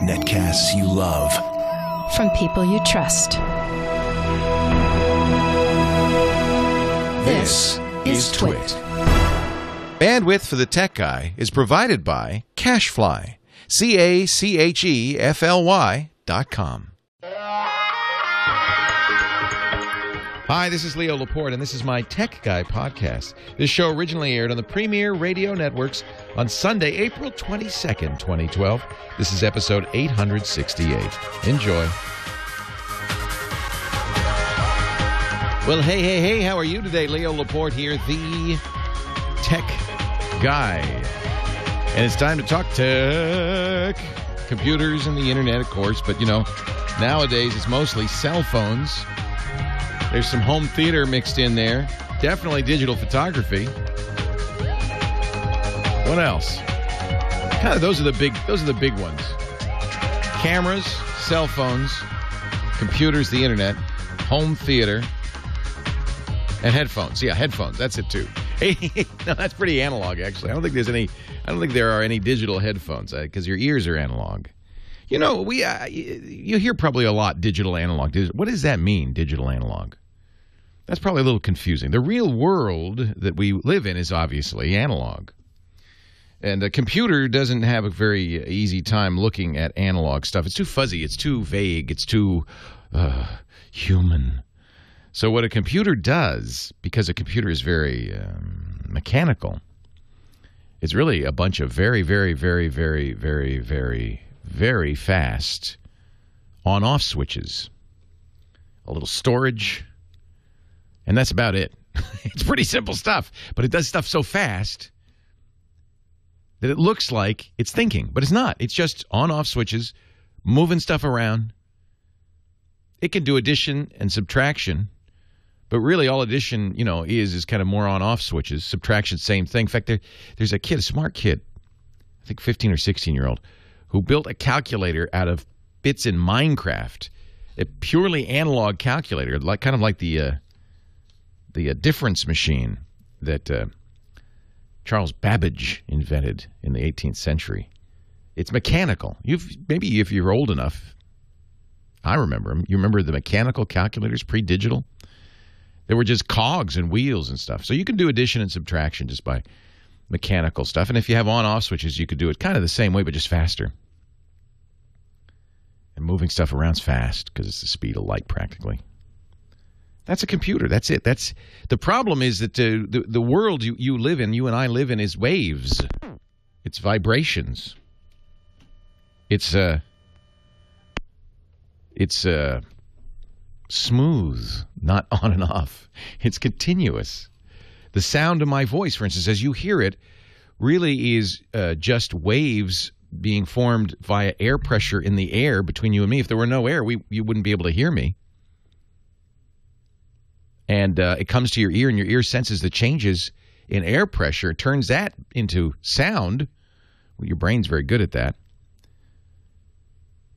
Netcasts you love. From people you trust. This is TWiT. Bandwidth for the Tech Guy is provided by Cachefly. CACHEFLY.com. Hi, this is Leo Laporte, and this is my Tech Guy podcast. This show originally aired on the Premier Radio Networks on Sunday, April 22nd, 2012. This is episode 868. Enjoy. Well, hey, how are you today? Leo Laporte here, the Tech Guy. And it's time to talk tech, computers and the internet, of course. But, you know, nowadays it's mostly cell phones. There's some home theater mixed in there. Definitely digital photography. What else? Kind of those are the big ones. Cameras, cell phones, computers, the internet, home theater, and headphones. Yeah, headphones. That's it too. No, that's pretty analog actually. I don't think there are any digital headphones because your ears are analog. You know, you hear probably a lot digital analog. What does that mean, digital analog? That's probably a little confusing. The real world that we live in is obviously analog. And a computer doesn't have a very easy time looking at analog stuff. It's too fuzzy. It's too vague. It's too human. So what a computer does, because a computer is very mechanical, it's really a bunch of very, very, very, very, very, very, very fast on-off switches, a little storage, and that's about it. It's pretty simple stuff, but it does stuff so fast that it looks like it's thinking, but it's not. It's just on-off switches, moving stuff around. It can do addition and subtraction, but really all addition, you know, is kind of more on-off switches. Subtraction, same thing. In fact, there's a kid, a smart kid, I think 15 or 16-year-old, who built a calculator out of bits in Minecraft, a purely analog calculator, kind of like the difference machine that Charles Babbage invented in the 18th century. It's mechanical. Maybe if you're old enough, I remember them. You remember the mechanical calculators pre-digital? They were just cogs and wheels and stuff. So you can do addition and subtraction just by mechanical stuff. And if you have on-off switches, you could do it kind of the same way, but just faster. And moving stuff around's fast because it's the speed of light practically. That's a computer. That's it. The problem is that the world you live in, you and I live in, is waves. It's vibrations. It's smooth, not on and off. It's continuous. The sound of my voice, for instance, as you hear it, really is just waves being formed via air pressure in the air between you and me. If there were no air, you wouldn't be able to hear me. And it comes to your ear, and your ear senses the changes in air pressure, turns that into sound. Well, your brain's very good at that.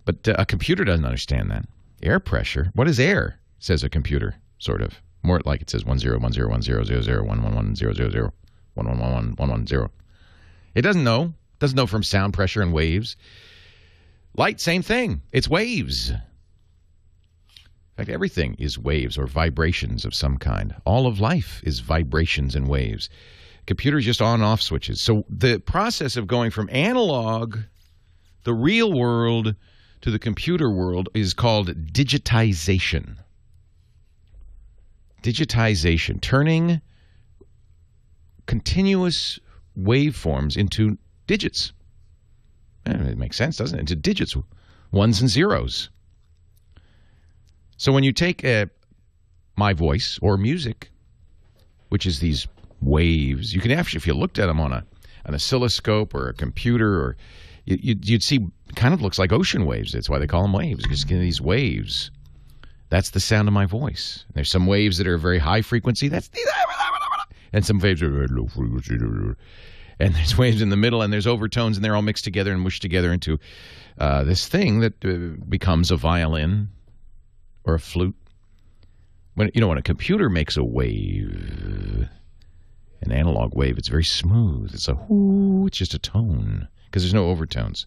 But a computer doesn't understand that. Air pressure? What is air? Says a computer, sort of. More like it says 1010100011100011111110. It doesn't know. It doesn't know from sound pressure and waves. Light, same thing. It's waves. In fact, everything is waves or vibrations of some kind. All of life is vibrations and waves. Computers just on-off switches. So the process of going from analog, the real world, to the computer world is called digitization. Digitization, turning continuous waveforms into digits. It makes sense, doesn't it? Into digits, ones and zeros. So when you take my voice or music, which is these waves, you can actually, if you looked at them on an oscilloscope or a computer, or you'd see, kind of looks like ocean waves. That's why they call them waves. Just these waves. That's the sound of my voice. There's some waves that are very high frequency. And some waves are very low frequency. And there's waves in the middle, and there's overtones, and they're all mixed together and mushed together into this thing that becomes a violin or a flute. When a computer makes a wave, An analog wave, it's very smooth. It's a whoo, it's just a tone because there's no overtones.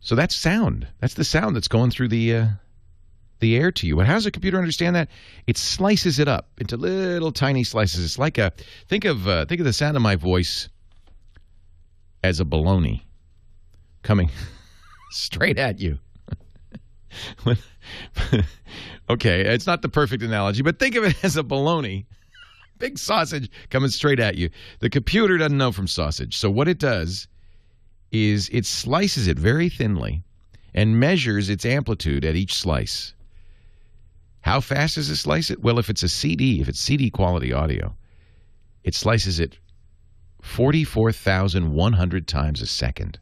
So that's sound. That's the sound that's going through the air to you. But how does a computer understand that? It slices it up into little tiny slices. It's like think of the sound of my voice as a baloney coming straight at you. Okay, it's not the perfect analogy, but think of it as a baloney. Big sausage coming straight at you. The computer doesn't know from sausage. So what it does is it slices it very thinly and measures its amplitude at each slice. How fast does it slice it? Well, if it's CD quality audio, it slices it 44,100 times a second.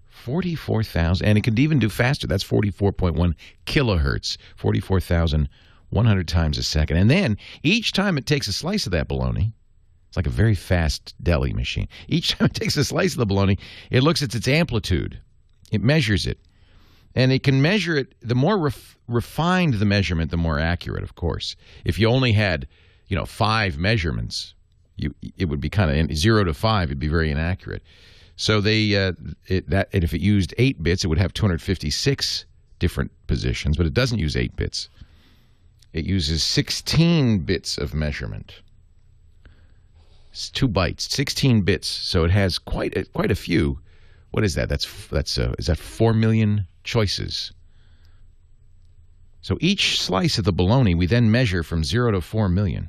44,000, and it can even do faster. That's 44.1 kilohertz, 44,100 times a second. And then each time it takes a slice of that bologna, it's like a very fast deli machine. Each time it takes a slice of the bologna, it looks at its amplitude. It measures it. And it can measure it. The more refined the measurement, the more accurate, of course. If you only had, 5 measurements, it would be kind of 0 to 5. It'd be very inaccurate. So if it used 8 bits, it would have 256 different positions, but it doesn't use 8 bits. It uses 16 bits of measurement. It's 2 bytes, 16 bits. So it has quite a few. What is that? Is that 4 million choices? So each slice of the bologna we then measure from 0 to 4 million.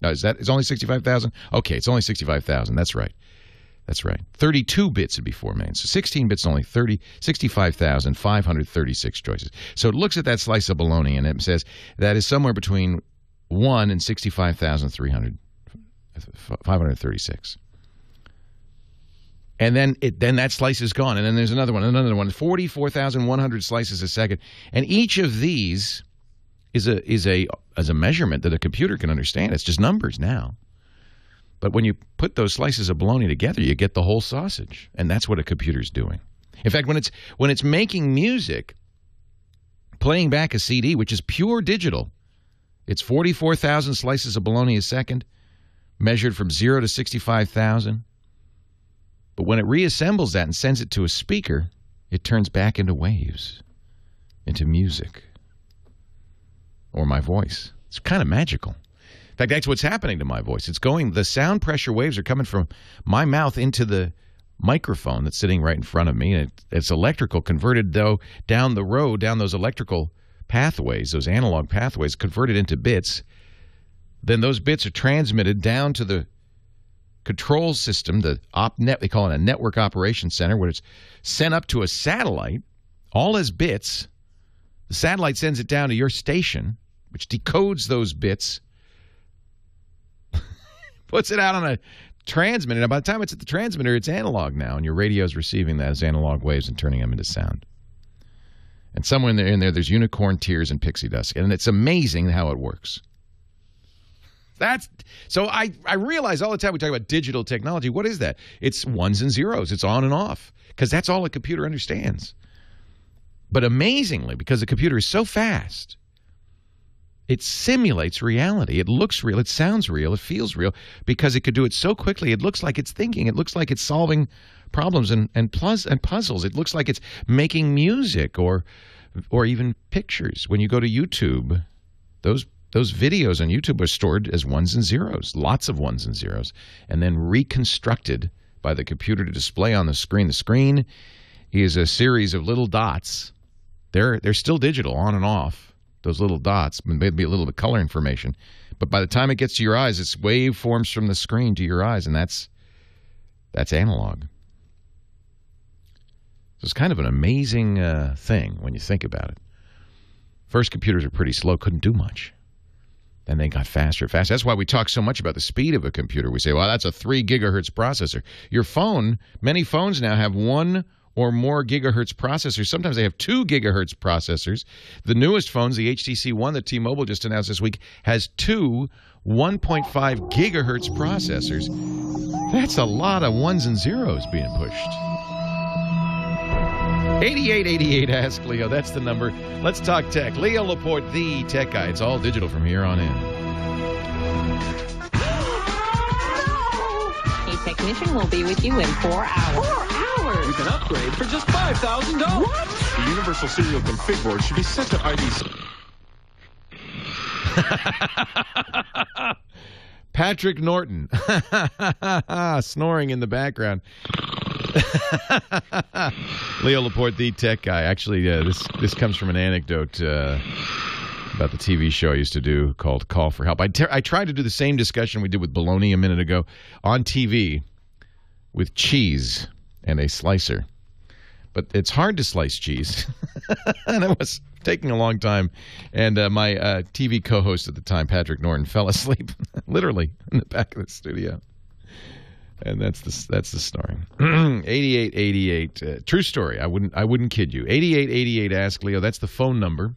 Now, it's only 65,000? Okay, it's only 65,000. That's right. 32 bits would be 4 million. So 16 bits, only 65,536 choices. So it looks at that slice of bologna and it says that is somewhere between 1 and 65,536. And then that slice is gone. And then there's another one, 44,100 slices a second. And each of these is a measurement that a computer can understand. It's just numbers now. But when you put those slices of bologna together, you get the whole sausage. And that's what a computer's doing. In fact, when it's making music, playing back a CD, which is pure digital, it's 44,000 slices of bologna a second, measured from 0 to 65,000. But when it reassembles that and sends it to a speaker, it turns back into waves, into music, or my voice. It's kind of magical. In fact, that's what's happening to my voice. The sound pressure waves are coming from my mouth into the microphone that's sitting right in front of me. And it's electrical, converted, though, down the road, down those electrical pathways, those analog pathways, converted into bits. Then those bits are transmitted down to the control system, they call it a network operations center, where it's sent up to a satellite, all as bits. The satellite sends it down to your station, which decodes those bits, puts it out on a transmitter. Now, by the time it's at the transmitter, it's analog now, and your radio is receiving that as analog waves and turning them into sound. And somewhere in there, there's unicorn tears and pixie dust, and it's amazing how it works. So I realize all the time we talk about digital technology. What is that? It's ones and zeros. It's on and off, because that's all a computer understands. But amazingly, because the computer is so fast, it simulates reality. It looks real. It sounds real. It feels real because it could do it so quickly. It looks like it's thinking. It looks like it's solving problems and puzzles. It looks like it's making music or even pictures. When you go to YouTube, those videos on YouTube are stored as ones and zeros, lots of ones and zeros, and then reconstructed by the computer to display on the screen. The screen is a series of little dots. They're still digital, on and off. Those little dots, maybe a little bit of color information. But by the time it gets to your eyes, it's waveforms from the screen to your eyes, and that's analog. So it's kind of an amazing thing when you think about it. First, computers are pretty slow, couldn't do much. Then they got faster and faster. That's why we talk so much about the speed of a computer. We say, well, that's a 3 gigahertz processor. Your phone, many phones now have 1 or more gigahertz processors. Sometimes they have 2 gigahertz processors. The newest phones, the HTC One that T-Mobile just announced this week, has 2 1.5 gigahertz processors. That's a lot of ones and zeros being pushed. 8888 Ask Leo. That's the number. Let's talk tech. Leo Laporte, the tech guy. It's all digital from here on in. technician will be with you in 4 hours. 4 hours? You can upgrade for just $5,000. What? The Universal Serial Config Board should be set to ID. Patrick Norton snoring in the background. Leo Laporte, the tech guy. Actually, this comes from an anecdote about the TV show I used to do called Call for Help. I tried to do the same discussion we did with bologna a minute ago on TV with cheese and a slicer. But it's hard to slice cheese. And it was taking a long time. And my TV co-host at the time, Patrick Norton, fell asleep literally in the back of the studio. And that's the story. 8888. True story. I wouldn't kid you. 8888 Ask Leo. That's the phone number.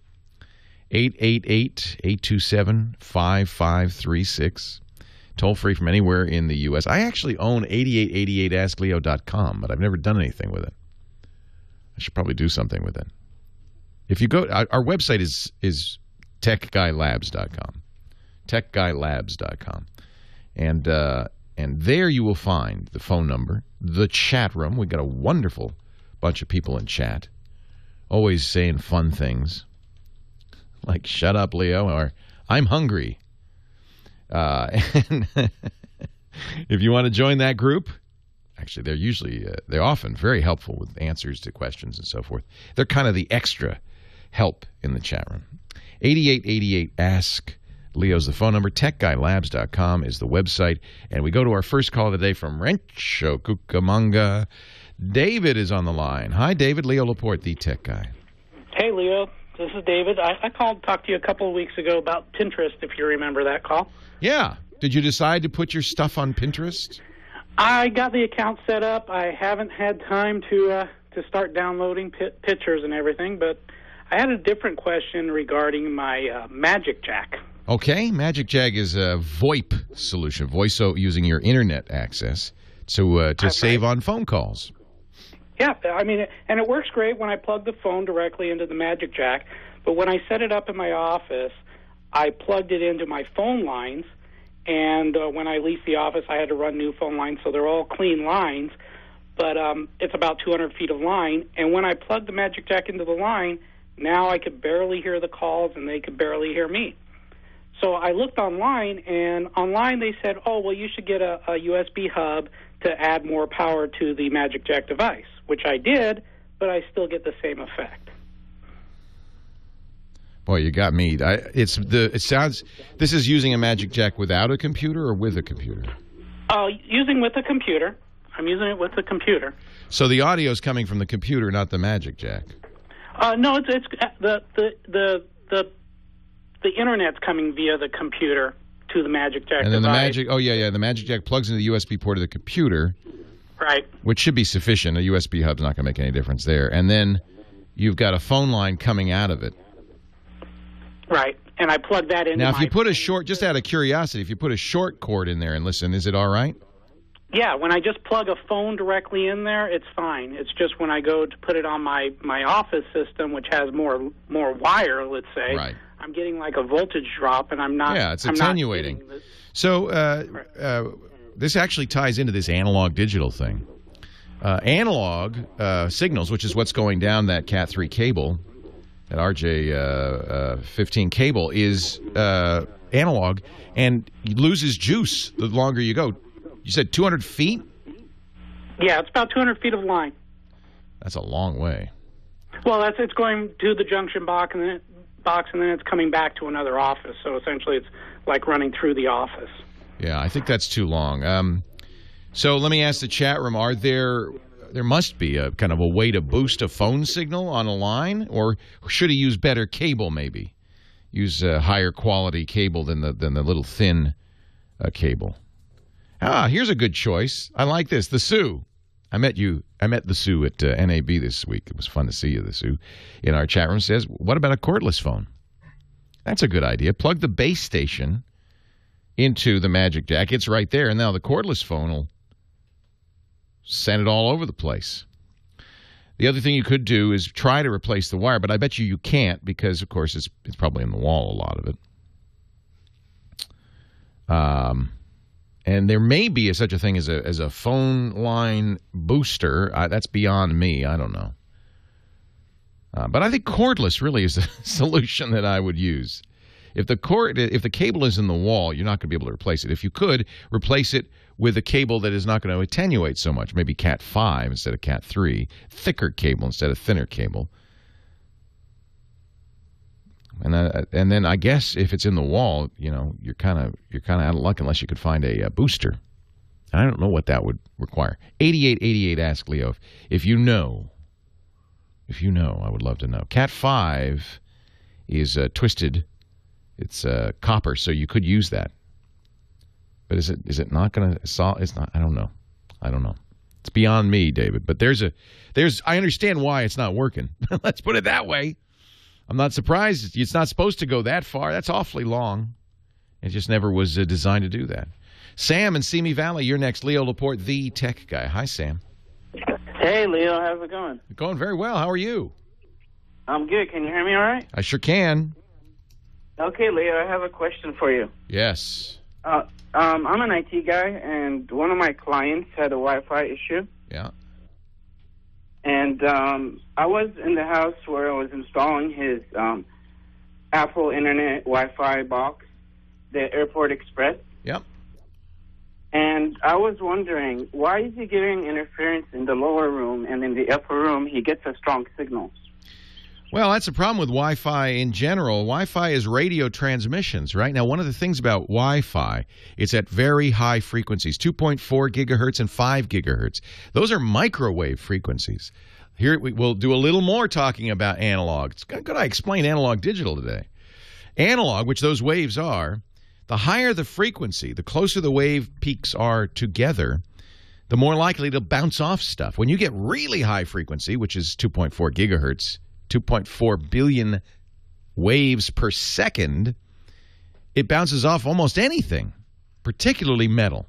888-827-5536. Toll free from anywhere in the U.S. I actually own 8888askleo.com, but I've never done anything with it. I should probably do something with it. If you go, our website is techguylabs.com. Techguylabs.com. And there you will find the phone number, the chat room. We've got a wonderful bunch of people in chat, always saying fun things like "Shut up, Leo," or "I'm hungry." And if you want to join that group, actually, they're often very helpful with answers to questions and so forth. They're kind of the extra help in the chat room. 8888 Ask Leo's the phone number. TechGuyLabs.com is the website. And we go to our first call today from Rancho Cucamonga. David is on the line. Hi, David. Leo Laporte, the tech guy. Hey, Leo. This is David. I called to talk to you a couple of weeks ago about Pinterest, if you remember that call. Yeah. Did you decide to put your stuff on Pinterest? I got the account set up. I haven't had time to start downloading pictures and everything, but I had a different question regarding my MagicJack. Okay. MagicJack is a VoIP solution, voice using your internet access to save on phone calls. Yeah, I mean, and it works great when I plug the phone directly into the MagicJack, but when I set it up in my office, I plugged it into my phone lines, and when I leased the office, I had to run new phone lines, so they're all clean lines, but it's about 200 feet of line, and when I plugged the MagicJack into the line, now I could barely hear the calls, and they could barely hear me. So I looked online, and online they said, oh, well, you should get a USB hub to add more power to the MagicJack device, which I did, but I still get the same effect. Boy, you got me. It sounds. This is using a MagicJack without a computer or with a computer? Using with a computer. I'm using it with the computer. So the audio is coming from the computer, not the MagicJack. No, it's the internet's coming via the computer to the MagicJack. And then device. the MagicJack plugs into the USB port of the computer. Right. Which should be sufficient. A USB hub's not going to make any difference there. And then you've got a phone line coming out of it. Right. And I plug that in. Now, if you put just out of curiosity, if you put a short cord in there and listen, is it all right? Yeah, when I just plug a phone directly in there, it's fine. It's just when I go to put it on my office system, which has more wire, let's say, right. I'm getting like a voltage drop, and I'm not. Yeah, it's attenuating. So this actually ties into this analog-digital thing. Analog signals, which is what's going down that Cat3 cable, that RJ15 cable, is analog and loses juice the longer you go. You said 200 feet? Yeah, it's about 200 feet of line. That's a long way. Well, it's going to the junction box, and then it's coming back to another office. So essentially, it's like running through the office. Yeah, I think that's too long. So let me ask the chat room: there must be a kind of a way to boost a phone signal on a line, or should he use better cable? Maybe use a higher quality cable than the little thin cable. Here's a good choice. I like this. The Sue. I met the Sue at NAB this week. It was fun to see you, the Sue. In our chat room says, what about a cordless phone? That's a good idea. Plug the base station into the MagicJack. It's right there, and now the cordless phone will send it all over the place. The other thing you could do is try to replace the wire, but I bet you can't because, of course, it's probably in the wall, a lot of it. And there may be such a thing as a phone line booster. That's beyond me. I don't know. But I think cordless really is a solution that I would use. If the cable is in the wall, you're not going to be able to replace it. If you could, replace it with a cable that is not going to attenuate so much, maybe Cat 5 instead of Cat 3, thicker cable instead of thinner cable. And then I guess if it's in the wall, you're kind of out of luck unless you could find a booster. I don't know what that would require. 8888 ask Leo if you know. If you know, I would love to know. Cat 5 is twisted. It's copper, so you could use that. But is it not going to solve? It's not. I don't know. It's beyond me, David. But I understand why it's not working. Let's put it that way. I'm not surprised. It's not supposed to go that far. That's awfully long. It just never was designed to do that. Sam in Simi Valley, you're next. Leo Laporte, the tech guy. Hi, Sam. Hey, Leo. How's it going? Going very well. How are you? I'm good. Can you hear me all right? I sure can. Okay, Leo, I have a question for you. Yes. I'm an IT guy, and one of my clients had a Wi-Fi issue. Yeah. And I was in the house where I was installing his Apple Internet Wi-Fi box, the Airport Express. Yep. And I was wondering, why is he getting interference in the lower room, and in the upper room he gets a strong signal? Well, that's a problem with Wi-Fi in general. Wi-Fi is radio transmissions, right? Now, one of the things about Wi-Fi, it's at very high frequencies, 2.4 gigahertz and 5 gigahertz. Those are microwave frequencies. Here, we'll do a little more talking about analog. It's good I explain analog digital today. Analog, which those waves are, the higher the frequency, the closer the wave peaks are together, the more likely to bounce off stuff. When you get really high frequency, which is 2.4 gigahertz, 2.4 billion waves per second, it bounces off almost anything, particularly metal.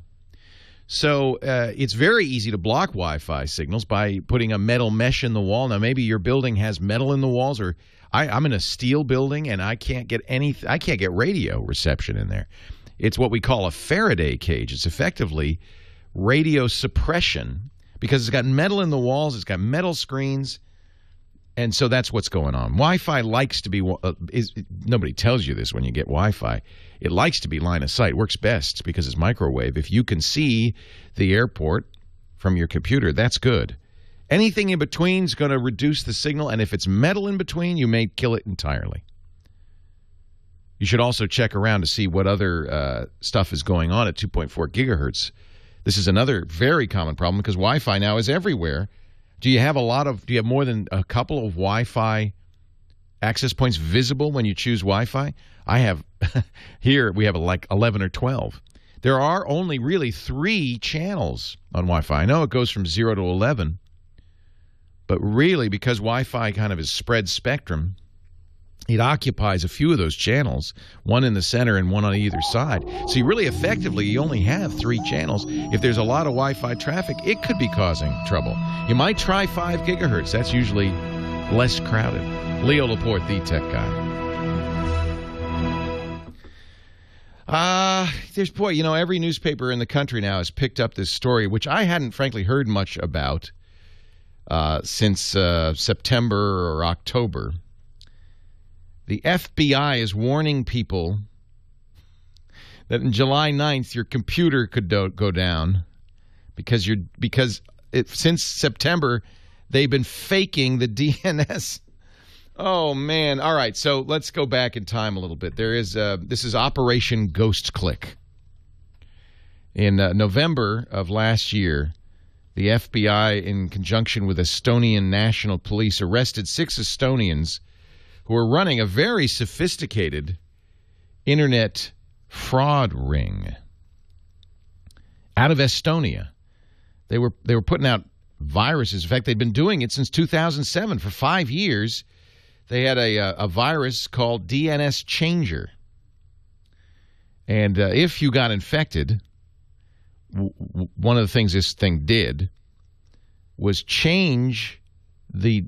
So it's very easy to block Wi-Fi signals by putting a metal mesh in the wall. Now, maybe your building has metal in the walls, or I'm in a steel building and I can't get radio reception in there. It's what we call a Faraday cage. It's effectively radio suppression because it's got metal in the walls, it's got metal screens. And so that's what's going on. Wi-Fi likes to be nobody tells you this when you get Wi-Fi. It likes to be line of sight. Works best because it's microwave. If you can see the airport from your computer, that's good. Anything in between is going to reduce the signal, and if it's metal in between, you may kill it entirely. You should also check around to see what other stuff is going on at 2.4 gigahertz. This is another very common problem because Wi-Fi now is everywhere. Do you have more than a couple of Wi-Fi access points visible when you choose Wi-Fi? I have, here we have like 11 or 12. There are only really 3 channels on Wi-Fi. I know it goes from 0 to 11, but really because Wi-Fi kind of is spread spectrum, it occupies a few of those channels, one in the center and one on either side. So you really effectively, you only have 3 channels. If there's a lot of Wi-Fi traffic, it could be causing trouble. You might try 5 gigahertz. That's usually less crowded. Leo Laporte, the tech guy. Every newspaper in the country now has picked up this story, which I hadn't frankly heard much about since September or October. The FBI is warning people that on July 9th your computer could go down because since September they've been faking the DNS. Oh man! All right, so let's go back in time a little bit. This is Operation Ghost Click. In November of last year, the FBI, in conjunction with Estonian National Police, arrested 6 Estonians who are running a very sophisticated internet fraud ring out of Estonia. They were putting out viruses. In fact, they'd been doing it since 2007. For 5 years, they had a virus called DNS Changer. And if you got infected, one of the things this thing did was change the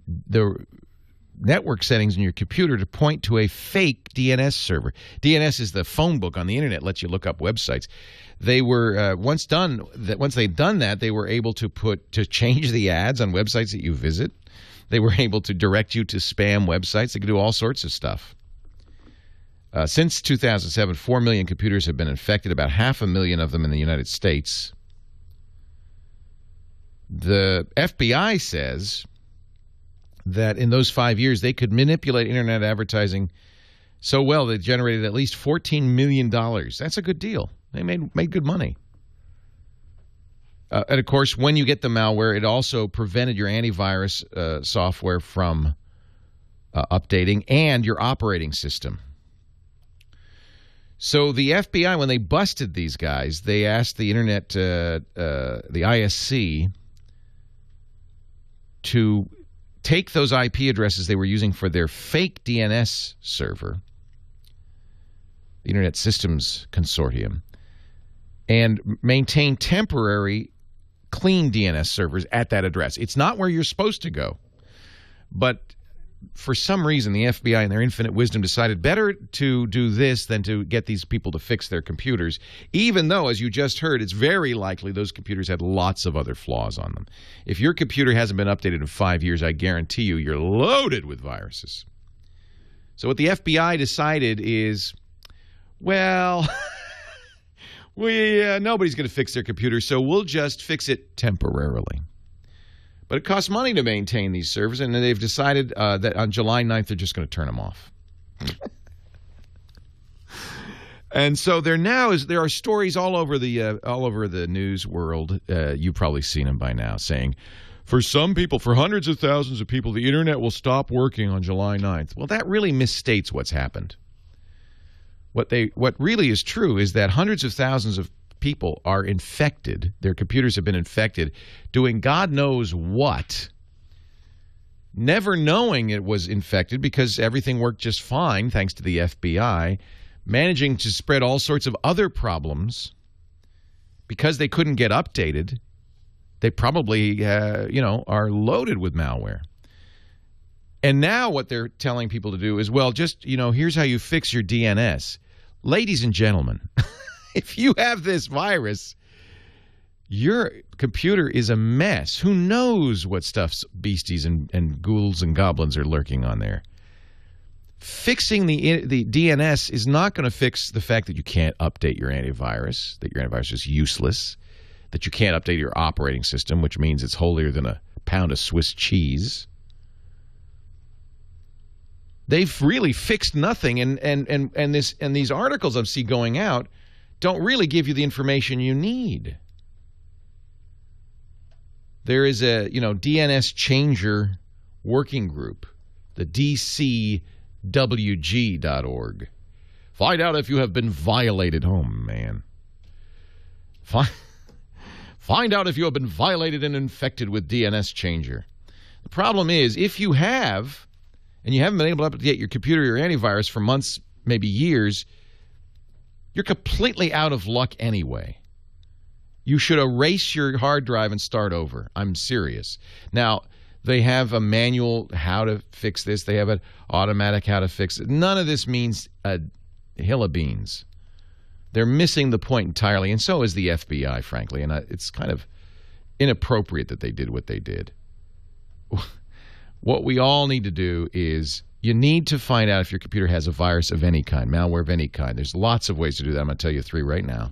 network settings in your computer to point to a fake DNS server. DNS is the phone book on the internet, lets you look up websites. They were once they'd done that, they were able to change the ads on websites that you visit. They were able to direct you to spam websites. They could do all sorts of stuff. Since 2007, 4 million computers have been infected, about 500,000 of them in the United States. The FBI says that in those 5 years, they could manipulate internet advertising so well they generated at least $14 million. That's a good deal. They made good money. And, of course, when you get the malware, it also prevented your antivirus software from updating and your operating system. So the FBI, when they busted these guys, they asked the internet, the ISC, to take those IP addresses they were using for their fake DNS server, the Internet Systems Consortium, and maintain temporary clean DNS servers at that address. It's not where you're supposed to go. But for some reason, the FBI, in their infinite wisdom, decided better to do this than to get these people to fix their computers, even though, as you just heard, it's very likely those computers had lots of other flaws on them. If your computer hasn't been updated in 5 years, I guarantee you, you're loaded with viruses. So what the FBI decided is, well, nobody's going to fix their computer, so we'll just fix it temporarily. But it costs money to maintain these servers, and they've decided that on July 9th, they're just going to turn them off. And so there are stories all over the news world. You've probably seen them by now, saying, for some people, for hundreds of thousands of people, the internet will stop working on July 9th. Well, that really misstates what's happened. What really is true is that hundreds of thousands of people are infected. Their computers have been infected, doing God knows what, never knowing it was infected because everything worked just fine thanks to the FBI, managing to spread all sorts of other problems because they couldn't get updated. They probably, are loaded with malware. And now what they're telling people to do is, well, just, here's how you fix your DNS. Ladies and gentlemen, if you have this virus, your computer is a mess. Who knows what stuff beasties and ghouls and goblins are lurking on there? Fixing the DNS is not going to fix the fact that you can't update your antivirus, that your antivirus is useless, that you can't update your operating system, which means it's holier than a pound of Swiss cheese. They've really fixed nothing, and these articles I see going out don't really give you the information you need. There is a DNS Changer working group, the DCWG.org. Find out if you have been violated. Oh man, find out if you have been violated and infected with DNS Changer. The problem is, if you have, and you haven't been able to update your computer or your antivirus for months, maybe years, you're completely out of luck anyway. You should erase your hard drive and start over. I'm serious. Now, they have a manual how to fix this. They have an automatic how to fix it. None of this means a hill of beans. They're missing the point entirely, and so is the FBI, frankly. And it's kind of inappropriate that they did what they did. What we all need to do is you need to find out if your computer has a virus of any kind, malware of any kind. There's lots of ways to do that. I'm going to tell you 3 right now.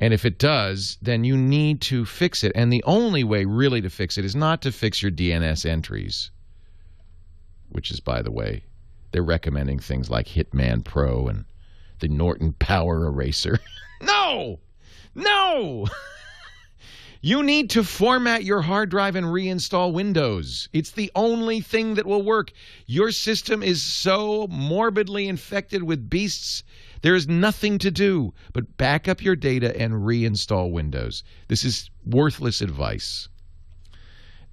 And if it does, then you need to fix it. And the only way really to fix it is not to fix your DNS entries, which is, by the way, they're recommending things like Hitman Pro and the Norton Power Eraser. No! You need to format your hard drive and reinstall Windows. It's the only thing that will work. Your system is so morbidly infected with beasts, there is nothing to do but back up your data and reinstall Windows. This is worthless advice.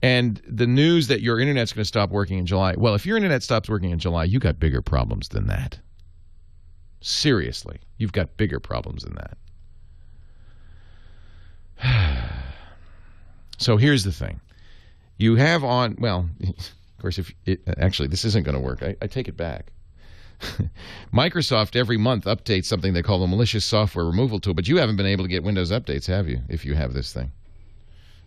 And the news that your internet's going to stop working in July, well, if your internet stops working in July, you got bigger problems than that. Seriously, you've got bigger problems than that. So here's the thing. You have on, well, course, actually, this isn't going to work. I take it back. Microsoft every month updates something they call the malicious software removal tool, but you haven't been able to get Windows updates, have you, if you have this thing?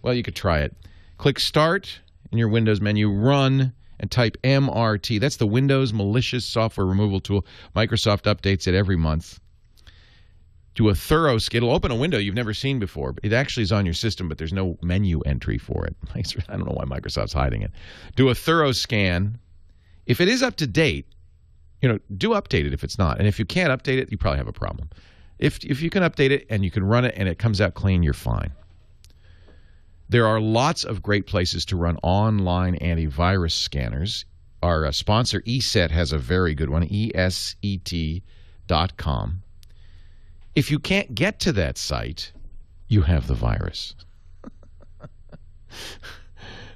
Well, you could try it. Click Start in your Windows menu, Run, and type MRT. That's the Windows Malicious Software Removal Tool. Microsoft updates it every month. Do a thorough scan. It'll open a window you've never seen before. It actually is on your system, but there's no menu entry for it. I don't know why Microsoft's hiding it. Do a thorough scan. If it is up to date, do update it if it's not. And if you can't update it, you probably have a problem. If you can update it and you can run it and it comes out clean, you're fine. There are lots of great places to run online antivirus scanners. Our sponsor, ESET, has a very good one, ESET.com. If you can't get to that site, you have the virus.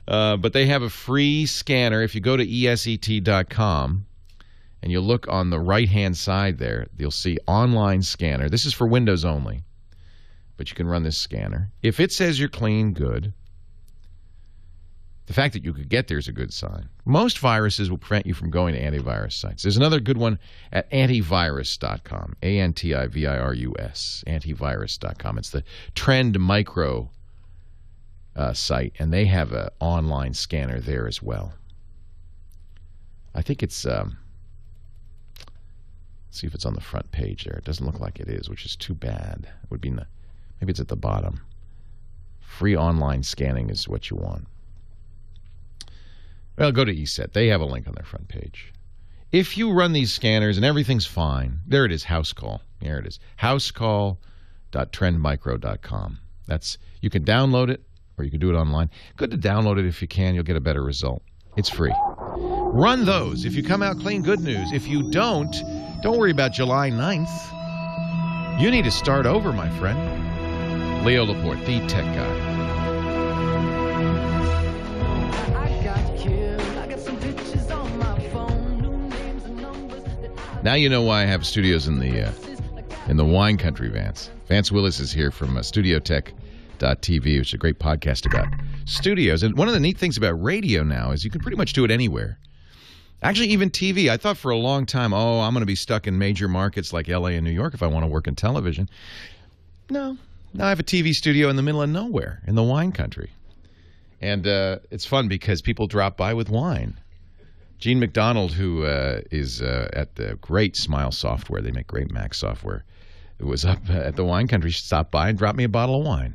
But they have a free scanner. If you go to ESET.com and you look on the right-hand side there, you'll see online scanner. This is for Windows only. But you can run this scanner. If it says you're clean, good. The fact that you could get there is a good sign. Most viruses will prevent you from going to antivirus sites. There's another good one at antivirus.com, ANTIVIRUS, antivirus.com. It's the Trend Micro site, and they have an online scanner there as well. I think it's... let's see if it's on the front page there. It doesn't look like it is, which is too bad. It would be... Maybe it's at the bottom. Free online scanning is what you want. Well, go to ESET. They have a link on their front page. If you run these scanners and everything's fine, there it is, house call. There it is, housecall.trendmicro.com. You can download it or you can do it online. Good to download it if you can. You'll get a better result. It's free. Run those. If you come out clean, good news. If you don't worry about July 9th. You need to start over, my friend. Leo Laporte, the tech guy. Now you know why I have studios in the wine country, Vance. Vance Willis is here from StudioTech.tv, which is a great podcast about studios. And one of the neat things about radio now is you can pretty much do it anywhere. Actually, even TV. I thought for a long time, I'm going to be stuck in major markets like L.A. and New York if I want to work in television. No. Now I have a TV studio in the middle of nowhere in the wine country. And it's fun because people drop by with wine. Gene McDonald, who is at the great Smile Software, they make great Mac software, was up at the wine country, stopped by and dropped me a bottle of wine.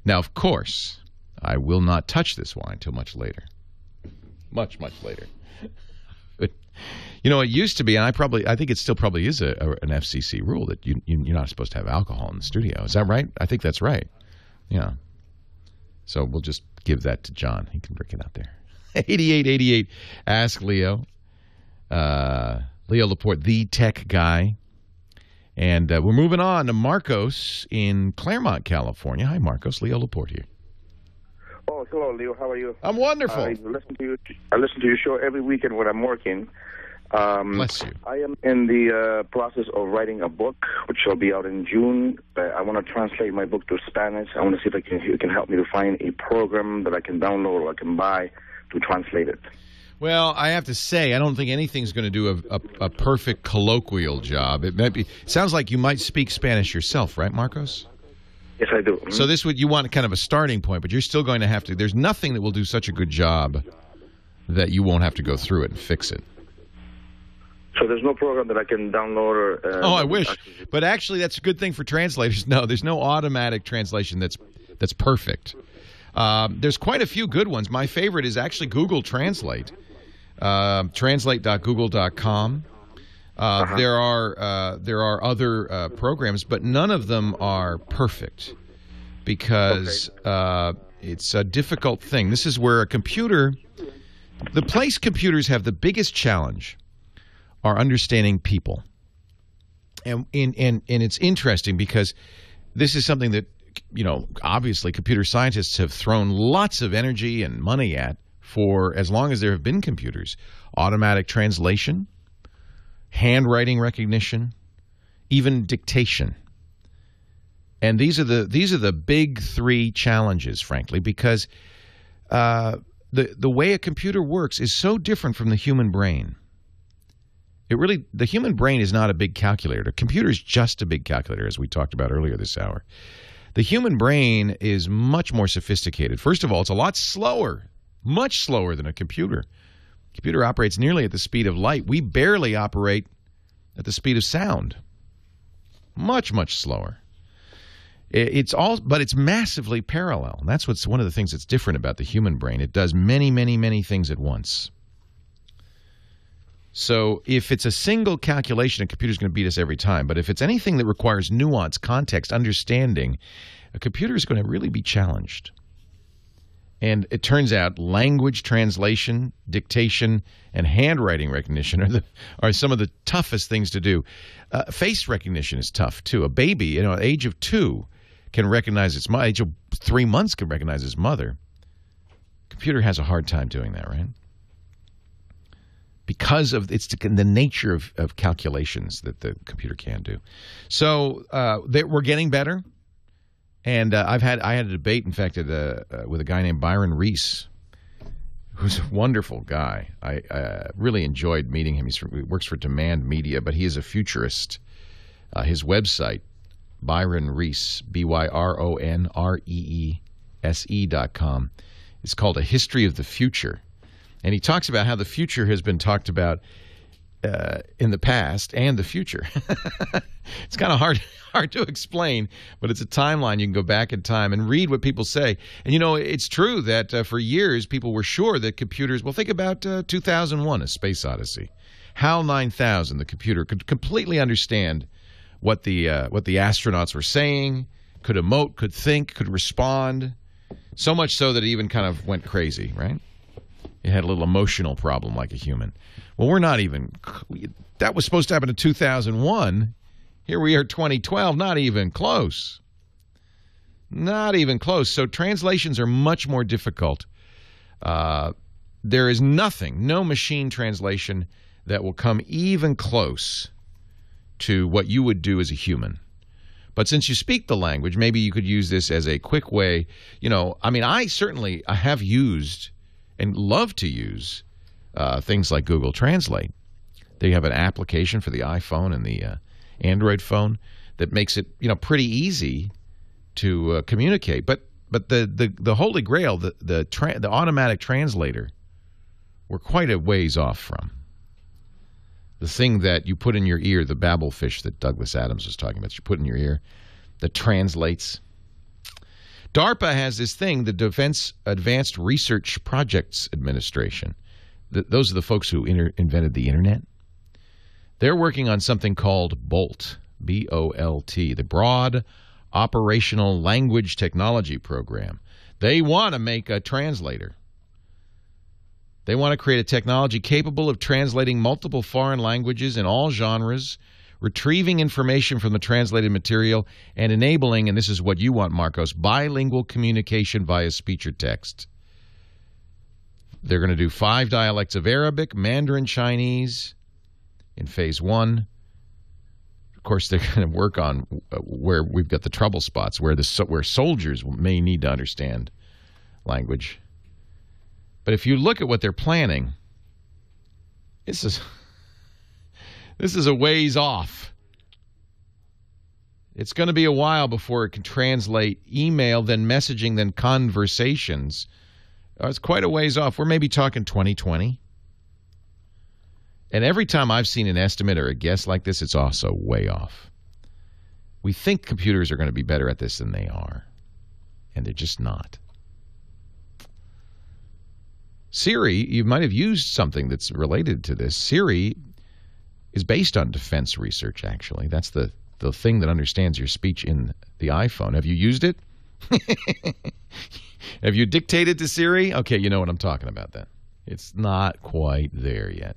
Now, of course, I will not touch this wine till much later. Much, much later. But, it used to be, and I think it still probably is an FCC rule that you're not supposed to have alcohol in the studio. Is that right? I think that's right. Yeah. So we'll just give that to John. He can drink it out there. 8888, ask Leo. Leo Laporte, the tech guy. And we're moving on to Marcos in Claremont, California. Hi, Marcos. Leo Laporte here. Oh, hello, Leo. How are you? I'm wonderful. I listen to your show every weekend when I'm working. Bless you. I am in the process of writing a book, which will be out in June. I want to translate my book to Spanish. I want to see if you can help me to find a program that I can download or I can buy to translate it. Well, I have to say, I don't think anything's going to do a perfect colloquial job. It sounds like you might speak Spanish yourself, right, Marcos? Yes, I do. So you want kind of a starting point, but you're still going to have to. There's nothing that will do such a good job that you won't have to go through it and fix it. So there's no program that I can download or... I wish. But actually, that's a good thing for translators. No, there's no automatic translation that's perfect. There's quite a few good ones. My favorite is actually Google Translate. Translate.google.com. There are other programs, but none of them are perfect because it's a difficult thing. This is where the place computers have the biggest challenge are understanding people. And it's interesting because this is something that, obviously computer scientists have thrown lots of energy and money at for as long as there have been computers. Automatic translation, handwriting recognition, even dictation. And these are the big three challenges, frankly, because the way a computer works is so different from the human brain. The human brain is not a big calculator. The computer is just a big calculator, as we talked about earlier this hour. The human brain is much more sophisticated. First of all, it's a lot slower, much slower than a computer. A computer operates nearly at the speed of light. We barely operate at the speed of sound. Much, much slower. But it's massively parallel. That's what's one of the things that's different about the human brain. It does many, many, many things at once. So if it's a single calculation, a computer's going to beat us every time. But if it's anything that requires nuance, context, understanding, a computer is going to really be challenged. And it turns out language translation, dictation, and handwriting recognition are some of the toughest things to do. Face recognition is tough, too. A baby, at the age of 2, can recognize its mother. Age of 3 months can recognize his mother. Computer has a hard time doing that, right? Because of the nature of calculations that the computer can do. So we're getting better. And I had a debate, in fact, with a guy named Byron Reese, who's a wonderful guy. I really enjoyed meeting him. He works for Demand Media, but he is a futurist. His website, Byron Reese, ByronReese.com, is called A History of the Future. And he talks about how the future has been talked about in the past and the future. It's kind of hard to explain, but it's a timeline. You can go back in time and read what people say. And, it's true that for years people were sure that computers, well, think about 2001, A Space Odyssey. HAL 9000, the computer, could completely understand what the astronauts were saying, could emote, could think, could respond, so much so that it even kind of went crazy, right? It had a little emotional problem like a human. Well, we're not even... That was supposed to happen in 2001. Here we are, 2012. Not even close. Not even close. So translations are much more difficult. There is no machine translation that will come even close to what you would do as a human. But since you speak the language, maybe you could use this as a quick way. I have used... and love to use things like Google Translate. They have an application for the iPhone and the Android phone that makes it pretty easy to communicate. But the Holy Grail, the automatic translator, we're quite a ways off from. The thing that you put in your ear, the babblefish that Douglas Adams was talking about, you put in your ear, that translates. DARPA has this thing, the Defense Advanced Research Projects Administration. Those are the folks who invented the Internet. They're working on something called BOLT, B-O-L-T, the Broad Operational Language Technology Program. They want to make a translator. They want to create a technology capable of translating multiple foreign languages in all genres, retrieving information from the translated material, and enabling, and this is what you want, Marcos, bilingual communication via speech or text. They're going to do 5 dialects of Arabic, Mandarin Chinese in phase 1. Of course, they're going to work on where we've got the trouble spots, where soldiers may need to understand language. But if you look at what they're planning, this is a ways off. It's going to be a while before it can translate email, then messaging, then conversations. It's quite a ways off. We're maybe talking 2020. And every time I've seen an estimate or a guess like this, it's also way off. We think computers are going to be better at this than they are. And they're just not. Siri, you might have used something that's related to this. Siri is based on defense research, actually. That's the thing that understands your speech in the iPhone. Have you used it? Have you dictated to Siri? Okay, you know what I'm talking about then. It's not quite there yet.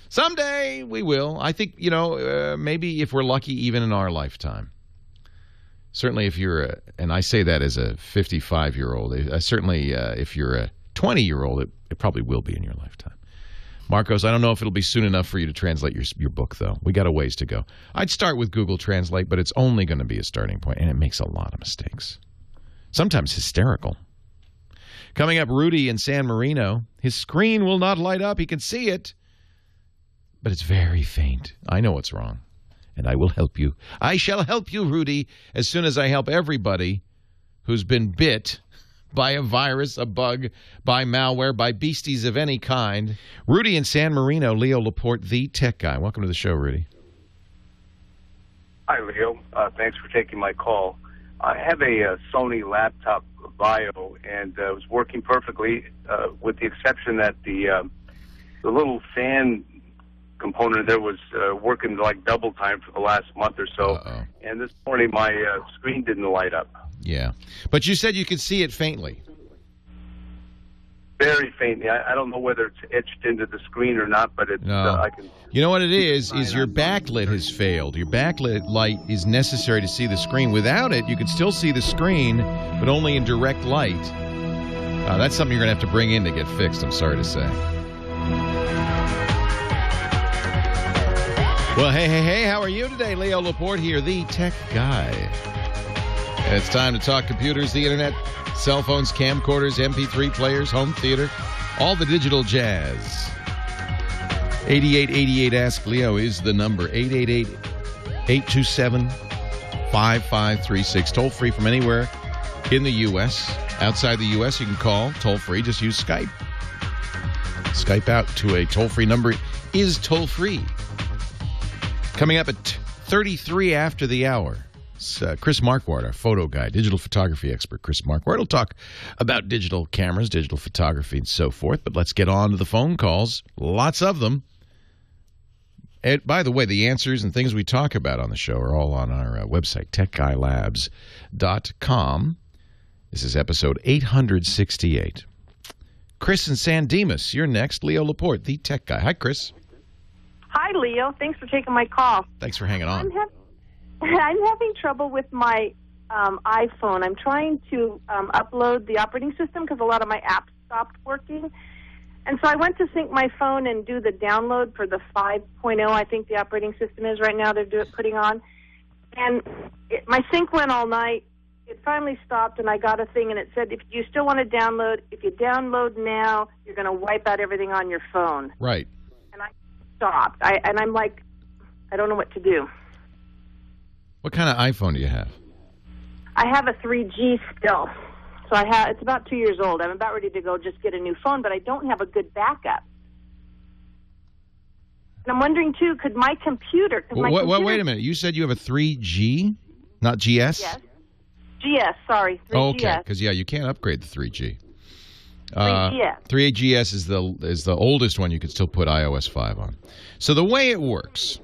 Someday we will. I think, maybe if we're lucky, even in our lifetime. Certainly if you're and I say that as a 55-year-old, certainly if you're a 20-year-old, it probably will be in your lifetime. Marcos, I don't know if it'll be soon enough for you to translate your book, though. We got a ways to go. I'd start with Google Translate, but it's only going to be a starting point, and it makes a lot of mistakes. Sometimes hysterical. Coming up, Rudy in San Marino. His screen will not light up. He can see it, but it's very faint. I know what's wrong, and I will help you. I shall help you, Rudy, as soon as I help everybody who's been bit by a virus, a bug, by malware, by beasties of any kind. Rudy in San Marino, Leo Laporte, the tech guy. Welcome to the show, Rudy. Hi, Leo. Thanks for taking my call. I have a Sony laptop Bio, and it was working perfectly, with the exception that the little fan component there was working like double time for the last month or so. And this morning my screen didn't light up. Yeah. But you said you could see it faintly. Very faintly. I don't know whether it's etched into the screen or not, but it's, I can... You know what it is your backlit has failed. Your backlit light is necessary to see the screen. Without it, you can still see the screen, but only in direct light. That's something you're going to have to bring in to get fixed, I'm sorry to say. Well, hey, how are you today? Leo Laporte here, the tech guy. And it's time to talk computers, the internet, cell phones, camcorders, MP3 players, home theater, all the digital jazz. 8888 Ask Leo is the number. 888-827-5536. Toll free from anywhere in the U.S. Outside the U.S., you can call toll free. Just use Skype. Skype out to a toll free number is toll free. Coming up at 33 after the hour. It's Chris Marquardt, our photo guy, digital photography expert. Chris Marquardt will talk about digital cameras, digital photography, and so forth. But let's get on to the phone calls. Lots of them. And by the way, the answers and things we talk about on the show are all on our website, techguylabs.com. This is episode 868. Chris in San Dimas, you're next. Leo Laporte, the tech guy. Hi, Chris. Hi, Leo. Thanks for taking my call. Thanks for hanging on. I'm having trouble with my iPhone. I'm trying to upload the operating system because a lot of my apps stopped working. And so I went to sync my phone and do the download for the 5.0, I think the operating system is right now they're putting on. And my sync went all night. It finally stopped, and I got a thing, and it said, if you still want to download, if you download now, you're going to wipe out everything on your phone. Right. And I stopped. I'm like, I don't know what to do. What kind of iPhone do you have? I have a 3G still. So it's about 2 years old. I'm about ready to go just get a new phone, but I don't have a good backup. And I'm wondering, too, could my computer... Wait a minute. You said you have a 3G, not GS? Yes. GS, sorry. 3GS. Oh, okay, because, you can't upgrade the 3G. 3GS. 3GS is the oldest one you could still put iOS 5 on. So the way it works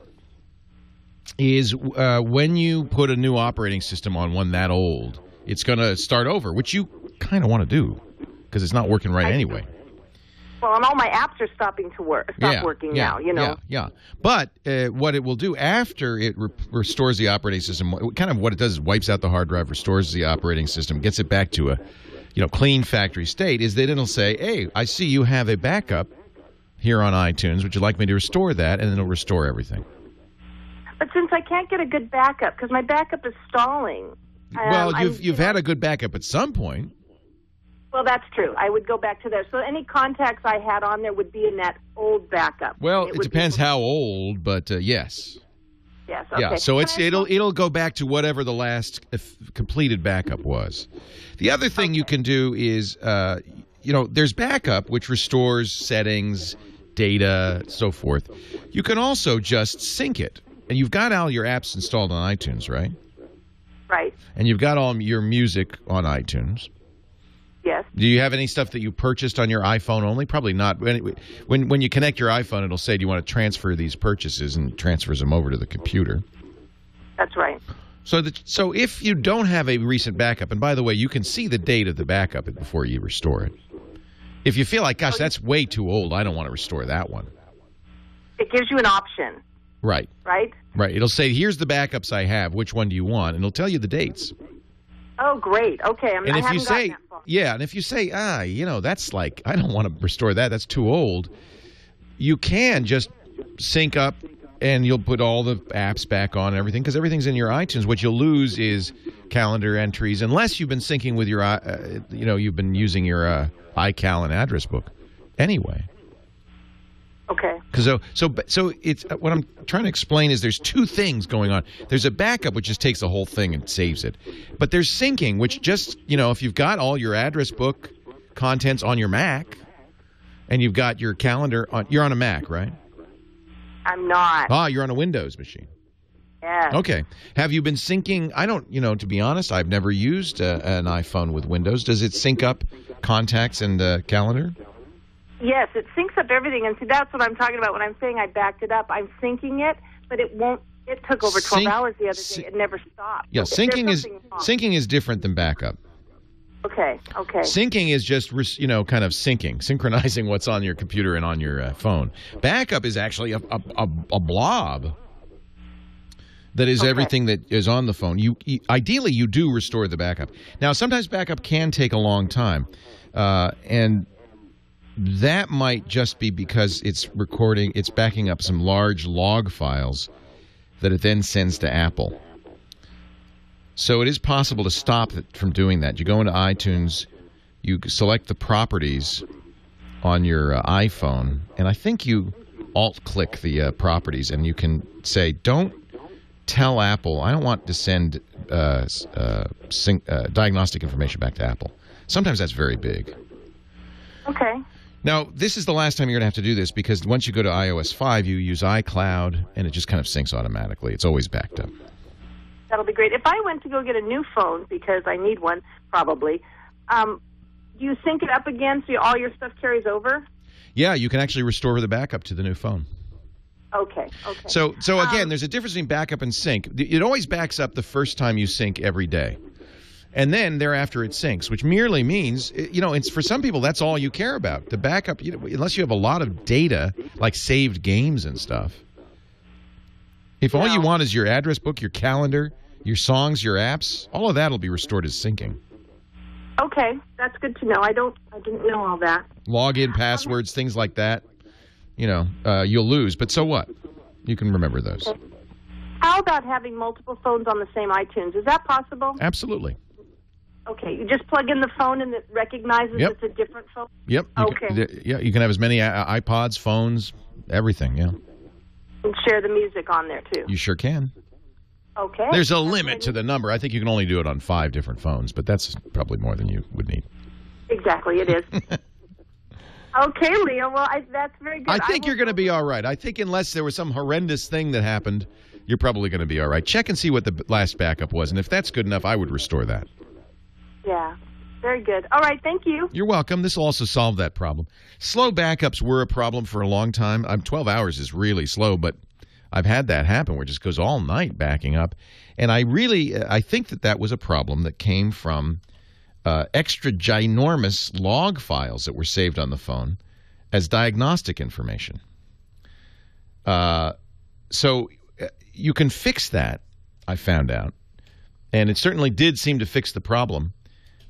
is when you put a new operating system on one that old, it's going to start over, which you kind of want to do because it's not working right anyway. Well, and all my apps are stopping to stop working now, you know. Yeah. But what it will do after it restores the operating system, kind of what it does is wipes out the hard drive, restores the operating system, gets it back to a clean factory state, is that it'll say, hey, I see you have a backup here on iTunes. Would you like me to restore that? And then it'll restore everything. But since I can't get a good backup because my backup is stalling. Well, you've had a good backup at some point. Well, that's true. I would go back to there. So any contacts I had on there would be in that old backup. Well, it depends how old, but yes. Yes, okay. Yeah, so it'll go back to whatever the last completed backup was. The other thing you can do is, there's backup, which restores settings, data, so forth. You can also just sync it. And you've got all your apps installed on iTunes, right? Right. And you've got all your music on iTunes. Yes. Do you have any stuff that you purchased on your iPhone only? Probably not. When you connect your iPhone, it'll say, do you want to transfer these purchases, and transfers them over to the computer. That's right. So if you don't have a recent backup, and by the way, you can see the date of the backup before you restore it. If you feel like, gosh, that's way too old, I don't want to restore that one. It gives you an option. Right. Right? Right. It'll say, here's the backups I have. Which one do you want? And it'll tell you the dates. Oh, great. Okay. I haven't gotten that far. Yeah, and if you say, that's like, I don't want to restore that. That's too old. You can just sync up, and you'll put all the apps back on and everything, because everything's in your iTunes. What you'll lose is calendar entries, unless you've been syncing with your, you've been using your iCal and address book anyway. Okay. So it's what I'm trying to explain is there's two things going on. There's a backup, which just takes the whole thing and saves it. But there's syncing, which just, if you've got all your address book contents on your Mac and you've got your calendar on, you're on a Mac, right? I'm not. Ah, you're on a Windows machine. Yeah. Okay. Have you been syncing? I don't, to be honest, I've never used an iPhone with Windows. Does it sync up contacts and calendar? Yes, it syncs up everything, and see, that's what I'm talking about when I'm saying I backed it up. I'm syncing it, but it won't. It took over 12 hours the other day. It never stopped. Yeah, so syncing is different than backup. Okay. Syncing is just kind of synchronizing what's on your computer and on your phone. Backup is actually a blob that is everything that is on the phone. Ideally you do restore the backup. Now sometimes backup can take a long time, and that might just be because it's backing up some large log files that it then sends to Apple. So it is possible to stop it from doing that. You go into iTunes, you select the properties on your iPhone, and I think you alt-click the properties, and you can say, don't tell Apple, I don't want to send diagnostic information back to Apple. Sometimes that's very big. Okay. Now, this is the last time you're going to have to do this because once you go to iOS 5, you use iCloud, and it just kind of syncs automatically. It's always backed up. That'll be great. If I went to go get a new phone, because I need one, probably, do you sync it up again so all your stuff carries over? Yeah, you can actually restore the backup to the new phone. Okay. So again, there's a difference between backup and sync. It always backs up the first time you sync every day. And then thereafter it syncs, which merely means, it's for some people that's all you care about. The backup, unless you have a lot of data, like saved games and stuff. If all you want is your address book, your calendar, your songs, your apps, all of that will be restored as syncing. Okay, that's good to know. I didn't know all that. Login passwords, things like that. You'll lose, but so what? You can remember those. Okay. How about having multiple phones on the same iTunes? Is that possible? Absolutely. Okay, you just plug in the phone and it recognizes it's a different phone? Yep. You can have as many iPods, phones, everything, yeah. And share the music on there, too. You sure can. Okay. There's a limit to the number. I think you can only do it on 5 different phones, but that's probably more than you would need. Exactly, it is. Okay, Leo, well, that's very good. I think you're going to be all right. I think unless there was some horrendous thing that happened, you're probably going to be all right. Check and see what the last backup was, and if that's good enough, I would restore that. Yeah, very good. All right, thank you. You're welcome. This will also solve that problem. Slow backups were a problem for a long time. 12 hours is really slow, but I've had that happen where it just goes all night backing up. And I think that was a problem that came from extra ginormous log files that were saved on the phone as diagnostic information. So you can fix that, I found out. And it certainly did seem to fix the problem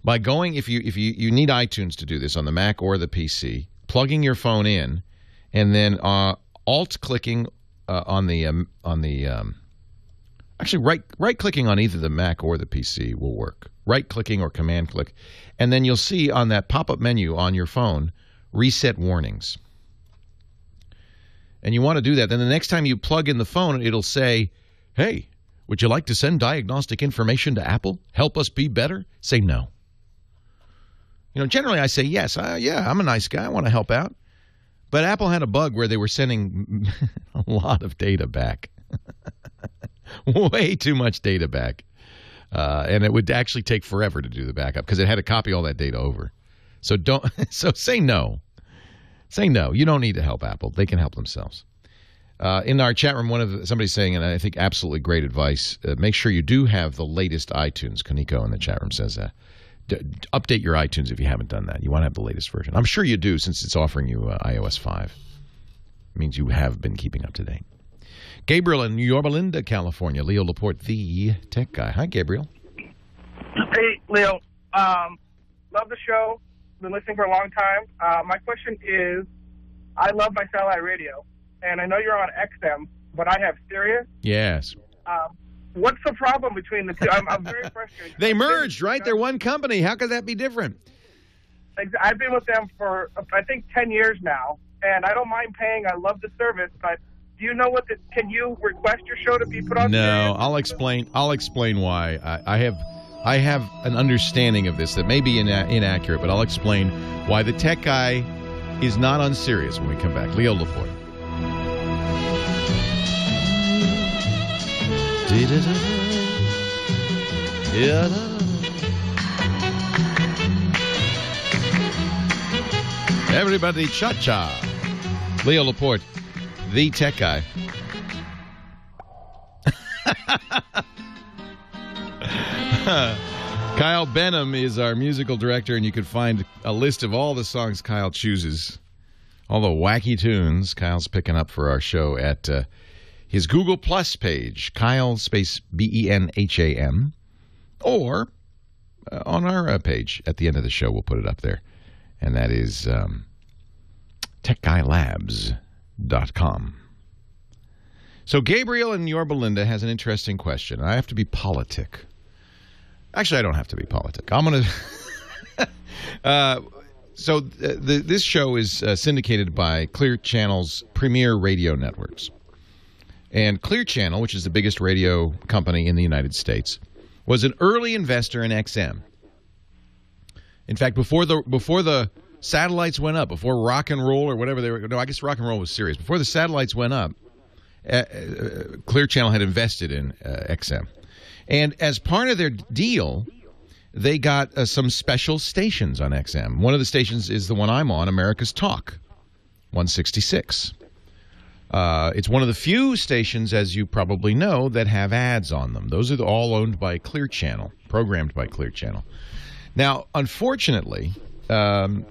by going, if you need iTunes to do this on the Mac or the PC, plugging your phone in, and then alt-clicking actually right-clicking on either the Mac or the PC will work. Right-clicking or command-click. And then you'll see on that pop-up menu on your phone, reset warnings. And you want to do that. Then the next time you plug in the phone, it'll say, hey, would you like to send diagnostic information to Apple? Help us be better? Say no. Generally I say yes. Yeah, I'm a nice guy. I want to help out. But Apple had a bug where they were sending a lot of data back. Way too much data back. And it would actually take forever to do the backup because it had to copy all that data over. So say no. Say no. You don't need to help Apple. They can help themselves. In our chat room, somebody's saying, and I think absolutely great advice, make sure you do have the latest iTunes. Kaneko in the chat room says that. Update your iTunes if you haven't done that. You want to have the latest version. I'm sure you do since it's offering you iOS 5. It means you have been keeping up to date. Gabriel in Yorba Linda, California. Leo Laporte, the tech guy. Hi, Gabriel. Hey, Leo. Love the show. Been listening for a long time. My question is, I love my satellite radio, and I know you're on XM, but I have Sirius. Yes. What's the problem between the two? I'm very frustrated. They merged, right? They're one company. How could that be different? I've been with them for, I think, 10 years now, and I don't mind paying. I love the service, but do you know what can you request your show to be put on? No, I'll explain why. I have an understanding of this that may be inaccurate, but I'll explain why the tech guy is not on Sirius when we come back. Leo Laporte. Everybody cha-cha. Leo Laporte, the tech guy. Kyle Benham is our musical director, and you can find a list of all the songs Kyle chooses, all the wacky tunes Kyle's picking up for our show at his Google Plus page, Kyle space BENHAM, or on our page at the end of the show. We'll put it up there, and that is techguylabs.com. So Gabriel in Yorba Linda has an interesting question. I have to be politic. Actually, I don't have to be politic. I'm going to... this show is syndicated by Clear Channel's premier radio networks. And Clear Channel, which is the biggest radio company in the United States, was an early investor in XM. In fact, before the satellites went up, before rock and roll or whatever they were... No, I guess rock and roll was Sirius. Before the satellites went up, Clear Channel had invested in XM. And as part of their deal, they got some special stations on XM. One of the stations is the one I'm on, America's Talk, 166. It's one of the few stations, as you probably know, that have ads on them. Those are all owned by Clear Channel, programmed by Clear Channel. Now, unfortunately, XM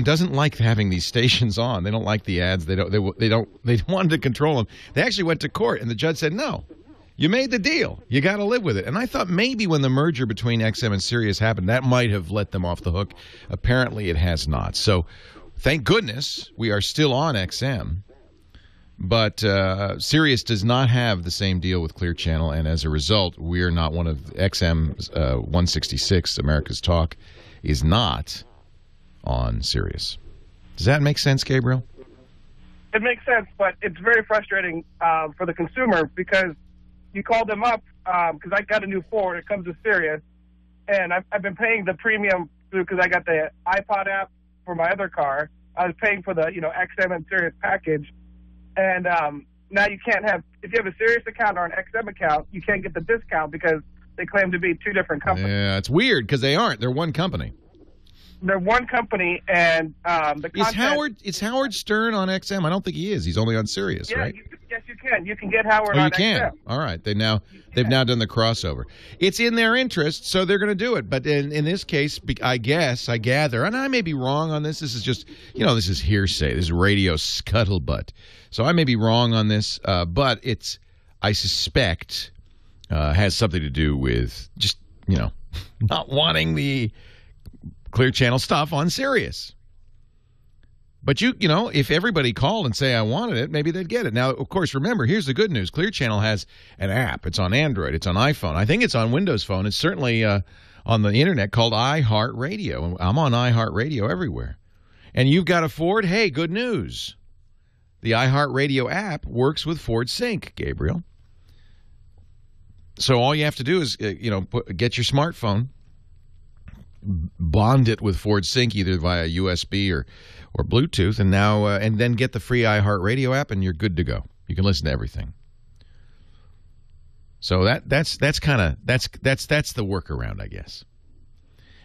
doesn't like having these stations on. They don't like the ads. They wanted to control them. They actually went to court, and the judge said, no, you made the deal. You got to live with it. And I thought maybe when the merger between XM and Sirius happened, that might have let them off the hook. Apparently, it has not. So, thank goodness we are still on XM. But Sirius does not have the same deal with Clear Channel, and as a result, we are not one of XM's 166, America's Talk, is not on Sirius. Does that make sense, Gabriel? It makes sense, but it's very frustrating for the consumer because you call them up because I got a new Ford. It comes with Sirius, and I've been paying the premium because I got the iPod app for my other car. I was paying for the XM and Sirius package, and now you can't have, if you have a Sirius account or an XM account, you can't get the discount because they claim to be two different companies. Yeah, it's weird because they aren't. They're one company. They're one company, and the content... Is Howard Stern on XM? I don't think he is. He's only on Sirius, right? Yes, you can. You can get Howard on XM. You can. All right. They've now done the crossover. It's in their interest, so they're going to do it. But in this case, I gather, and I may be wrong on this. This is just, this is hearsay. This is radio scuttlebutt. So I may be wrong on this, but I suspect, has something to do with just, not wanting the Clear Channel stuff on Sirius. But if everybody called and say I wanted it, maybe they'd get it. Now, of course, remember, here's the good news. Clear Channel has an app. It's on Android. It's on iPhone. I think it's on Windows Phone. It's certainly on the Internet called iHeartRadio. I'm on iHeartRadio everywhere. And you've got a Ford? Hey, good news. The iHeartRadio app works with Ford Sync, Gabriel. So all you have to do is, get your smartphone, bond it with Ford Sync either via USB or Bluetooth, and then get the free iHeartRadio app, and you're good to go. You can listen to everything. So that's the workaround, I guess.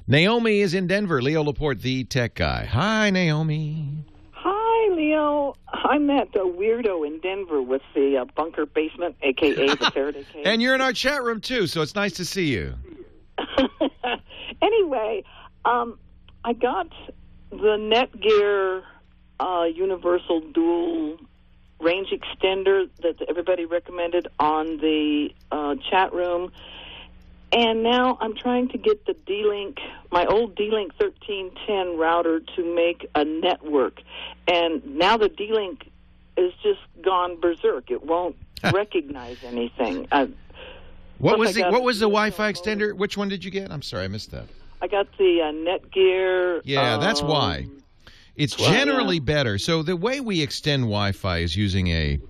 Naomi is in Denver. Leo Laporte, the tech guy. Hi, Naomi. Hi, Leo. I'm that weirdo in Denver with the bunker basement, a.k.a. the Faraday cage. And you're in our chat room, too, so it's nice to see you. Anyway, I got the Netgear universal dual range extender that everybody recommended on the chat room, and now I'm trying to get the D-Link, my old D-Link 1310 router to make a network, and now the D-Link is just gone berserk. It won't recognize anything. What was the Wi-Fi extender? Which one did you get? I'm sorry, I missed that. I got the Netgear. Yeah, that's why. It's generally better. So the way we extend Wi-Fi is using a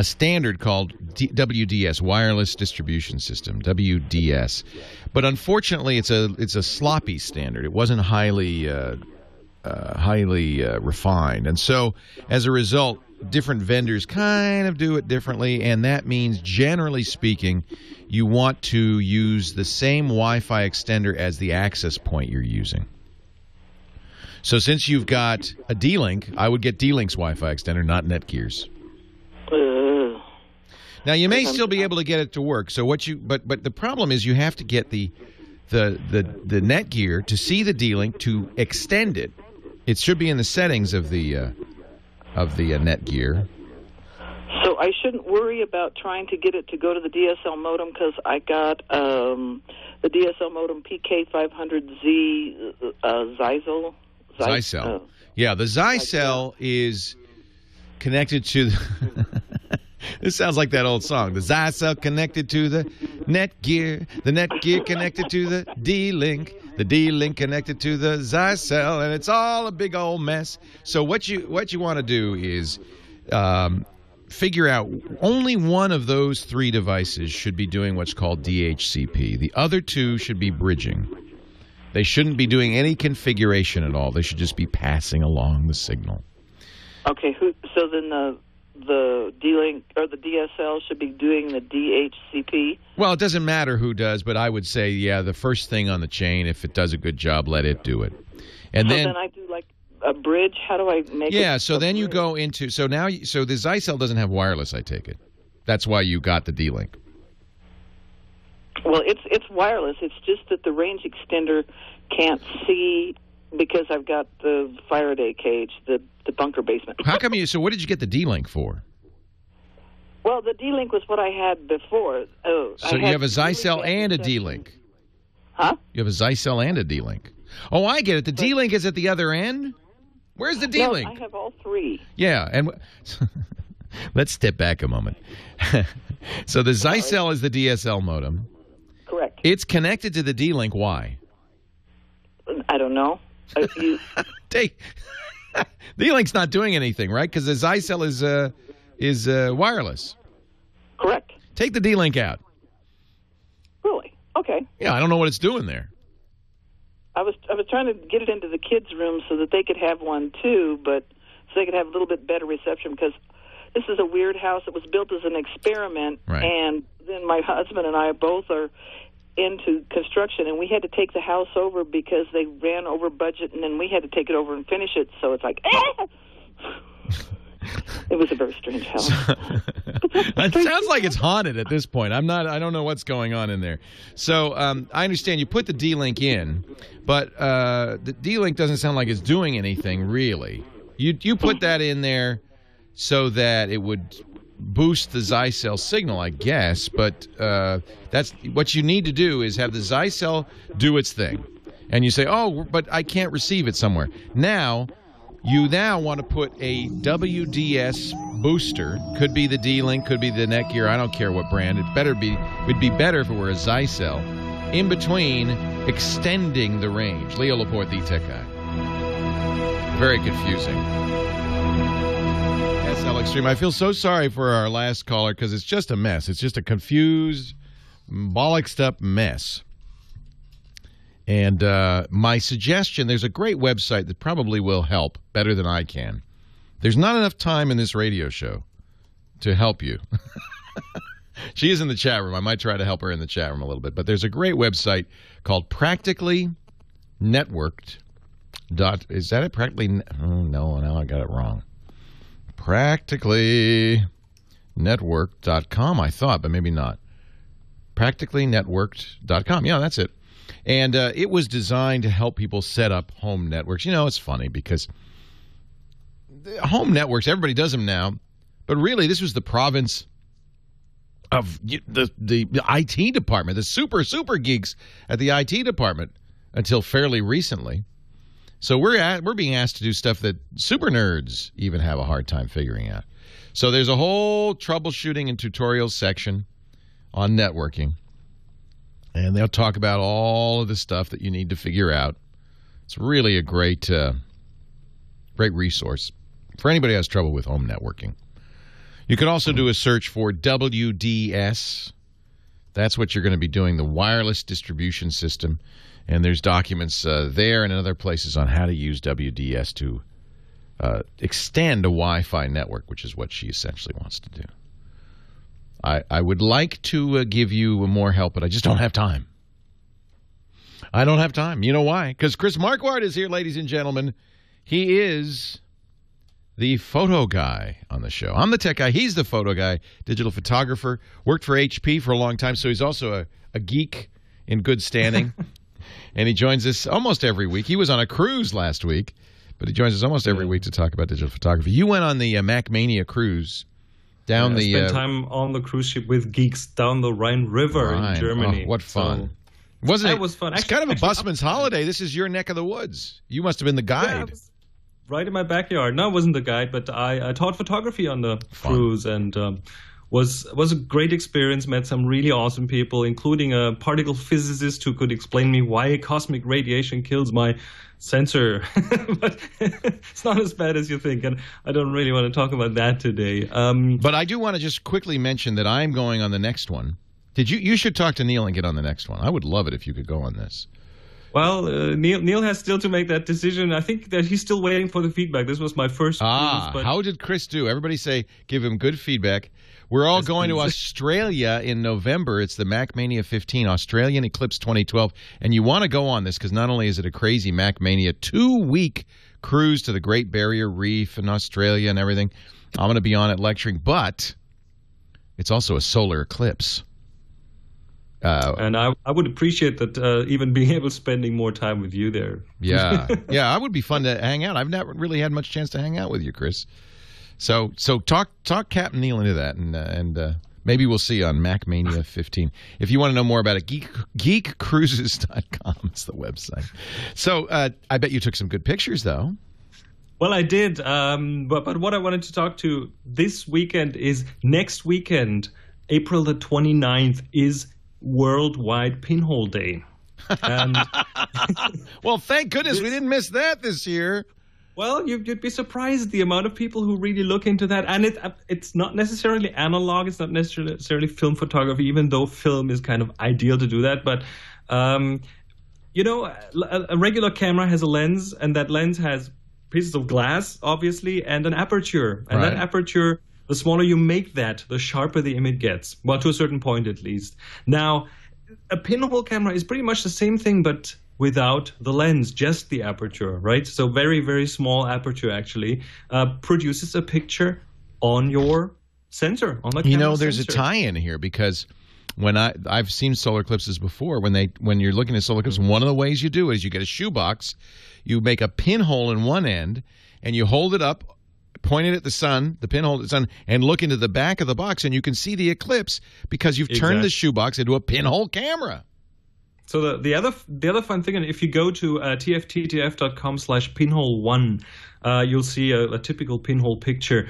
standard called WDS, Wireless Distribution System, WDS. But unfortunately, it's a sloppy standard. It wasn't highly refined, and so as a result, different vendors kind of do it differently, and that means, generally speaking, you want to use the same Wi-Fi extender as the access point you're using. So since you've got a D-Link, I would get D-Link's Wi-Fi extender, not Netgear's. Now, you may still be able to get it to work. So but the problem is you have to get the Netgear to see the D-Link to extend it. It should be in the settings of the Netgear. So I shouldn't worry about trying to get it to go to the DSL modem because I got the DSL modem PK500Z Zycel. Zycel. Yeah, the Zycel is connected to this sounds like that old song. The Zycel connected to the Netgear connected to the D-Link. The D-Link connected to the Zycel, and it's all a big old mess. So what you want to do is figure out only one of those three devices should be doing what's called DHCP. The other two should be bridging. They shouldn't be doing any configuration at all. They should just be passing along the signal. Okay, so then the D-Link or the DSL should be doing the DHCP? Well, it doesn't matter who does, but I would say, yeah, the first thing on the chain, if it does a good job, let it do it. And then I do like a bridge. How do I make it? Yeah, so then you go into so the Zycel doesn't have wireless, I take it. That's why you got the D-Link. Well, it's wireless. It's just that the range extender can't see because I've got the Faraday cage, the bunker basement. How come so what did you get the D-Link for? Well, the D-Link was what I had before. So you have a Zycel and a D-Link. Huh? You have a Zycel and a D-Link. Oh, I get it. The D-Link is at the other end? Where's the D-Link? No, I have all three. Yeah, and let's step back a moment. So the Zycel is the DSL modem. Correct. It's connected to the D-Link. Why? I don't know. D-Link's not doing anything, right? Because the Zycel is wireless. Correct. Take the D-Link out. Really? Okay. Yeah, I don't know what it's doing there. I was trying to get it into the kids' room so that they could have one too, but so they could have a little bit better reception because this is a weird house. It was built as an experiment, right. And then my husband and I both are into construction, and we had to take the house over because they ran over budget, and then we had to take it over and finish it. So it's like, it was a very strange house. It sounds like it's haunted at this point. I don't know what's going on in there. So I understand you put the D-Link in, but the D-Link doesn't sound like it's doing anything really. You put that in there so that it would boost the Zycel signal, I guess, but that's what you need to do is have the Zycel do its thing. And you say, oh, but I can't receive it somewhere. You now want to put a WDS booster. Could be the D-Link, could be the Netgear. I don't care what brand. It'd be better if it were a Zycel. In between, extending the range. Leo Laporte, the tech guy. Very confusing. SL Extreme. I feel so sorry for our last caller because it's just a mess. It's just a confused, bollocksed up mess. And my suggestion, there's a great website that probably will help better than I can. There's not enough time in this radio show to help you. She is in the chat room. I might try to help her in the chat room a little bit. But there's a great website called Practically Networked. Is that it? Practically? Oh, no, now I got it wrong. PracticallyNetworked.com, I thought, but maybe not. PracticallyNetworked.com. Yeah, that's it. And it was designed to help people set up home networks. You know, it's funny because home networks, everybody does them now. But really, this was the province of the IT department, the super geeks at the IT department until fairly recently. So we're being asked to do stuff that super nerds even have a hard time figuring out. So there's a whole troubleshooting and tutorials section on networking. And they'll talk about all of the stuff that you need to figure out. It's really a great resource for anybody who has trouble with home networking. You can also do a search for WDS. That's what you're going to be doing, the wireless distribution system. And there's documents there and in other places on how to use WDS to extend a Wi-Fi network, which is what she essentially wants to do. I would like to give you more help, but I just don't have time. I don't have time. You know why? Because Chris Marquardt is here, ladies and gentlemen. He is the photo guy on the show. I'm the tech guy. He's the photo guy, digital photographer, worked for HP for a long time, so he's also a geek in good standing. And he joins us almost every week. He was on a cruise last week, but he joins us almost every week to talk about digital photography. You went on the MacMania cruise down the... I spent time on the cruise ship with geeks down the Rhine River in Germany. Oh, what fun. Wasn't it? That was fun. It's kind of a busman's holiday. This is your neck of the woods. You must have been the guide. Yeah, right in my backyard. No, I wasn't the guide, but I taught photography on the cruise, and was a great experience. Met some really awesome people, including a particle physicist who could explain me why cosmic radiation kills my sensor. But it's not as bad as you think, and I don't really want to talk about that today. But I do want to just quickly mention that I'm going on the next one. You should talk to Neil and get on the next one. I would love it if you could go on this. Well, Neil has still to make that decision. I think that he's still waiting for the feedback. This was my first cruise, but how did Chris do? Everybody say, give him good feedback. We're all going to Australia in November. It's the MacMania 15 Australian Eclipse 2012. And you want to go on this because not only is it a crazy MacMania 2-week cruise to the Great Barrier Reef in Australia and everything. I'm going to be on it lecturing, but it's also a solar eclipse. And I would appreciate that, even being able to spending more time with you there. Yeah, I would be fun to hang out. I've not really had much chance to hang out with you, Chris. So talk Captain Neil into that, and maybe we'll see you on MacMania 15. If you want to know more about it, geekcruises.com is the website. So I bet you took some good pictures, though. Well, I did, but what I wanted to talk to this weekend is next weekend, April the 29th, is Worldwide Pinhole Day. And well, thank goodness we didn't miss that this year. Well, you'd be surprised the amount of people who really look into that. And it's not necessarily analog. It's not necessarily film photography, even though film is kind of ideal to do that. But, a regular camera has a lens, and that lens has pieces of glass, obviously, and an aperture. And that aperture, the smaller you make that, the sharper the image gets. Well, to a certain point, at least. Now, a pinhole camera is pretty much the same thing, but without the lens, just the aperture, right? So very, very small aperture, actually, produces a picture on your sensor, on the camera there's sensor. a tie-in here, because when I've seen solar eclipses before, when you're looking at solar eclipses, one of the ways you do it is you get a shoebox, you make a pinhole in one end, and you hold it up, point it at the sun, the pinhole at the sun, and look into the back of the box, and you can see the eclipse because you've turned the shoebox into a pinhole camera. So the other fun thing, and if you go to tftf.com/pinhole1, you'll see a typical pinhole picture.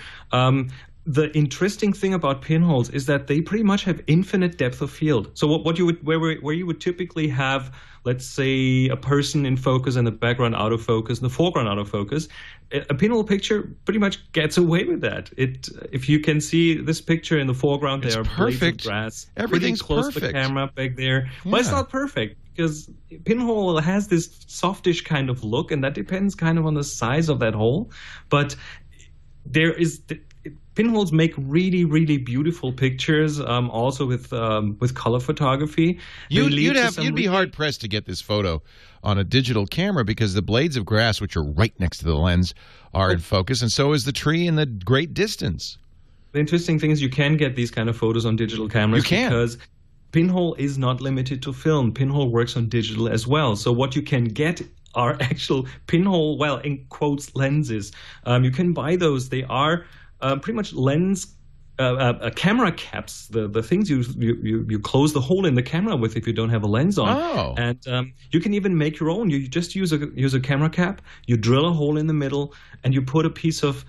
The interesting thing about pinholes is that they pretty much have infinite depth of field. So where you would typically have, let's say, a person in focus and the background out of focus and the foreground out of focus, a pinhole picture pretty much gets away with that. If you can see this picture in the foreground, there are blades of grass. Everything's close perfect. to the camera back there. Yeah. But it's not perfect, because pinhole has this softish kind of look, and that depends kind of on the size of that hole. But pinholes make really, really beautiful pictures, also with color photography. You'd be hard pressed to get this photo on a digital camera, because the blades of grass, which are right next to the lens, are in focus, and so is the tree in the great distance. The interesting thing is you can get these kind of photos on digital cameras, because pinhole is not limited to film. Pinhole works on digital as well. So what you can get are actual pinhole, well, in quotes, lenses. You can buy those. They are pretty much lens camera caps, the things you close the hole in the camera with if you don't have a lens on. Oh. And you can even make your own. You just use a camera cap, you drill a hole in the middle, and you put a piece of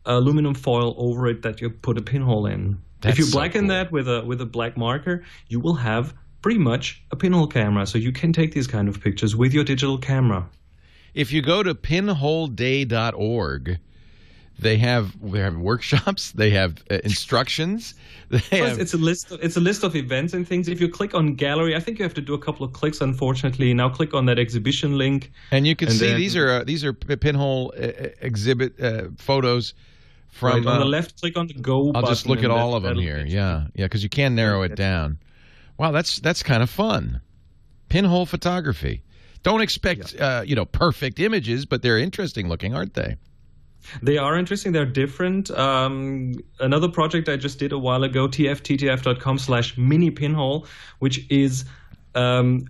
aluminum foil over it that you put a pinhole in. If you blacken that with a black marker, you will have pretty much a pinhole camera. So you can take these kind of pictures with your digital camera. If you go to pinholeday.org, they have workshops, they have instructions. It's a list of events and things. If you click on gallery, I think you have to do a couple of clicks, unfortunately. Now click on that exhibition link. And you can see these are Pinhole exhibit photos from on the left. Click on the go button. I'll just look at all of them here. Yeah, because you can narrow it down. Wow, that's kind of fun. Pinhole photography. Don't expect perfect images, but they're interesting looking, aren't they? They are interesting. They're different. Another project I just did a while ago, ttf.com/mini pinhole, which is a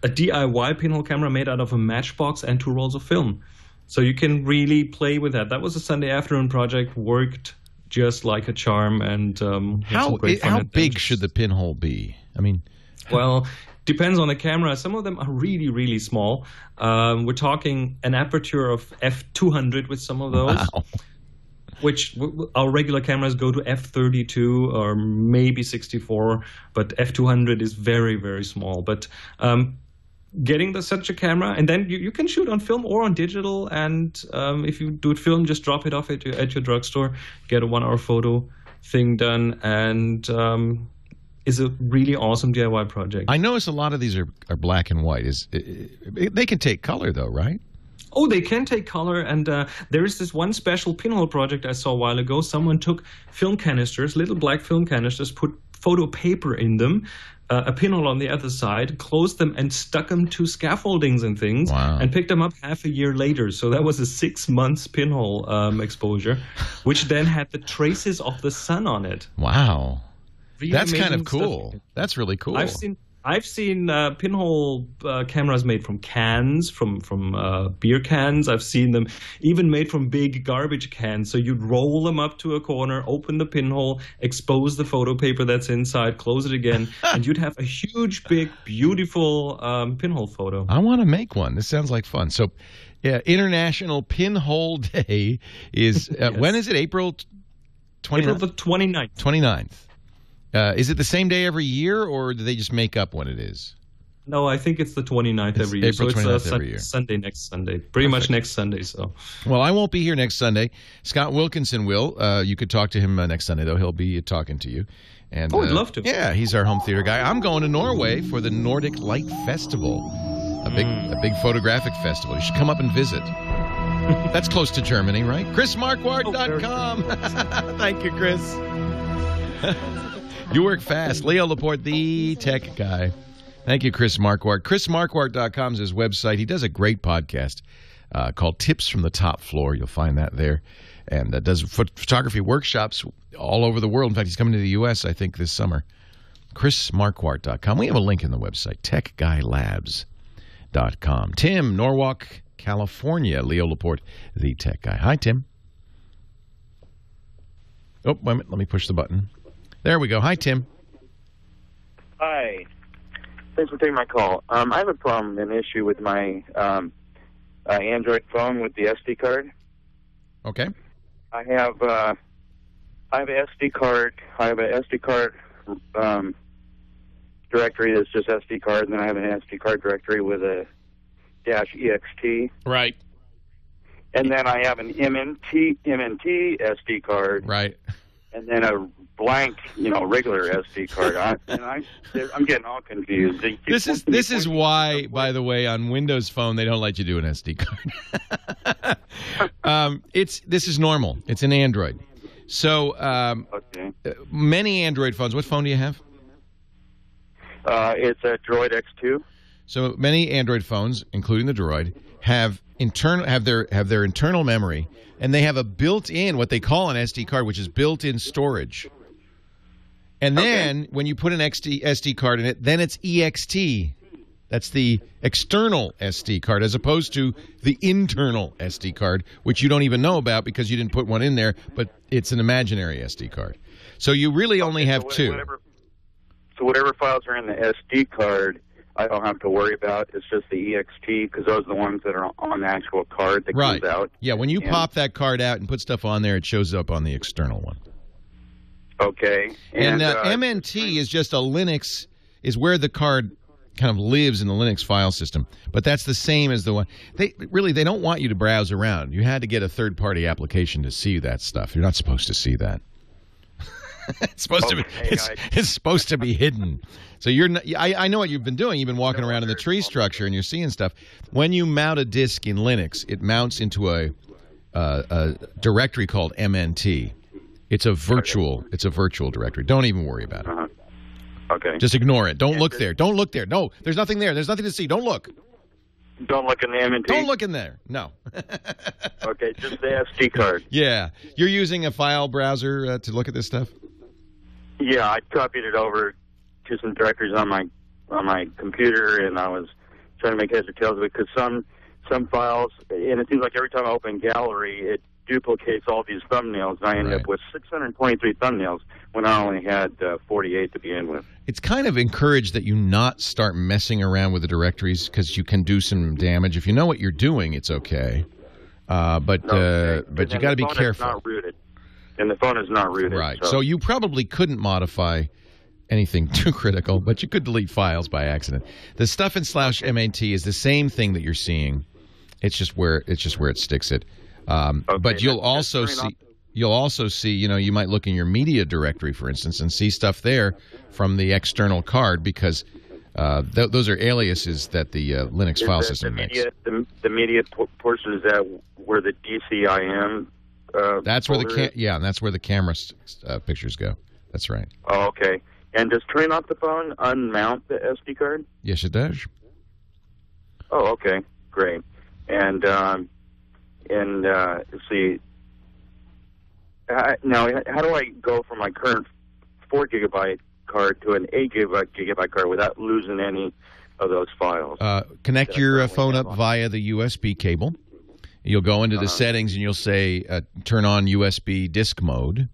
DIY pinhole camera made out of a matchbox and 2 rolls of film. So you can really play with that. That was a Sunday afternoon project, worked just like a charm. And how big should the pinhole be? I mean, well, depends on the camera. Some of them are really, really small. We're talking an aperture of f200 with some of those, wow. Which our regular cameras go to f32 or maybe 64, but f200 is very, very small. But getting such a camera, and then you can shoot on film or on digital, and if you do it film, just drop it off at your drugstore, get a 1-hour photo thing done, and is a really awesome DIY project. I notice a lot of these are black and white. They can take color, though, right? Oh, they can take color, and there is this one special pinhole project I saw a while ago. Someone took film canisters, little black film canisters, put photo paper in them, a pinhole on the other side, closed them, and stuck them to scaffoldings and things, wow. And picked them up half a year later. So that was a 6 months pinhole exposure, which then had the traces of the sun on it. Wow. Really that's kind of cool. Stuff. That's really cool. I've seen pinhole cameras made from cans, from beer cans. I've seen them even made from big garbage cans. So you'd roll them up to a corner, open the pinhole, expose the photo paper that's inside, close it again, and you'd have a huge, big, beautiful pinhole photo. I want to make one. This sounds like fun. So, International Pinhole Day is yes. When is it? April 29th? April the 29th. 29th. Is it the same day every year, or do they just make up when it is? No, I think it's the 29th every year. April 29th every year. Sunday next Sunday. Pretty much next Sunday. So, well, I won't be here next Sunday. Scott Wilkinson will. You could talk to him next Sunday, though. He'll be talking to you. And, I'd love to. Yeah, he's our home theater guy. I'm going to Norway for the Nordic Light Festival, a big photographic festival. You should come up and visit. That's close to Germany, right? ChrisMarquardt.com. Thank you, Chris. You work fast. Leo Laporte, the tech guy. Thank you, Chris Marquardt. ChrisMarquardt.com is his website. He does a great podcast called Tips from the Top Floor. You'll find that there. And does photography workshops all over the world. In fact, he's coming to the U.S., I think, this summer. ChrisMarquardt.com. We have a link in the website, TechGuyLabs.com. Tim, Norwalk, California. Leo Laporte, the tech guy. Hi, Tim. Oh, wait a minute. Let me push the button. There we go. Hi, Tim. Hi. Thanks for taking my call. I have a problem, an issue with my Android phone with the SD card. Okay. I have an SD card. I have an SD card directory that's just SD card, and then I have an SD card directory with a -ext. Right. And then I have an MNT SD card. Right. And then a blank, regular SD card. I'm getting all confused. This is why, by the way, on Windows Phone they don't let you do an SD card. This is normal. It's an Android. So okay. Many Android phones. What phone do you have? It's a Droid X2. So many Android phones, including the Droid, have their internal memory, and they have a built-in, what they call an SD card, which is built-in storage. And then when you put an SD card in it, then it's EXT. That's the external SD card, as opposed to the internal SD card, which you don't even know about because you didn't put one in there, but it's an imaginary SD card. So you really only have two. Whatever files are in the SD card, I don't have to worry about. It's just the EXT, because those are the ones that are on the actual card that comes out. Yeah, when you pop that card out and put stuff on there, it shows up on the external one. Okay. And MNT is just a Linux. is where the card kind of lives in the Linux file system. But that's the same as the one. They don't want you to browse around. You had to get a third-party application to see that stuff. You're not supposed to see that. It's supposed to be hidden. So I know what you've been doing. You've been walking around in the tree structure and you're seeing stuff. When you mount a disk in Linux, it mounts into a directory called MNT. It's a virtual directory. Don't even worry about it. Okay. Just ignore it. Don't look there. Don't look there. No, there's nothing there. There's nothing to see. Don't look. Don't look in the MNT? Don't look in there. No. Okay, just the SD card. Yeah. You're using a file browser to look at this stuff? Yeah, I copied it over to some directories on my computer, and I was trying to make heads or tails of it, because some files, and it seems like every time I open Gallery, it duplicates all these thumbnails, and I end up with 623 thumbnails when I only had 48 to begin with. It's kind of encouraged that you not start messing around with the directories, because you can do some damage. If you know what you're doing, it's okay. But you got to be careful. Not rooted. And the phone is not rooted. Right. So you probably couldn't modify anything too critical, but you could delete files by accident. The stuff in /MNT is the same thing that you're seeing. It's just where it sticks it. But you'll also see, you might look in your media directory, for instance, and see stuff there from the external card, because those are aliases that the Linux file system makes. The media portion, is that where the DCIM that's where that's where the camera pictures go. That's right. Oh, okay. And does turning off the phone unmount the SD card? Yes, it does. Oh, okay. Great. And let's see. Now, how do I go from my current 4 gigabyte card to an 8 gigabyte card without losing any of those files? Connect your phone up via the USB cable. You'll go into the settings and you'll say turn on USB disk mode,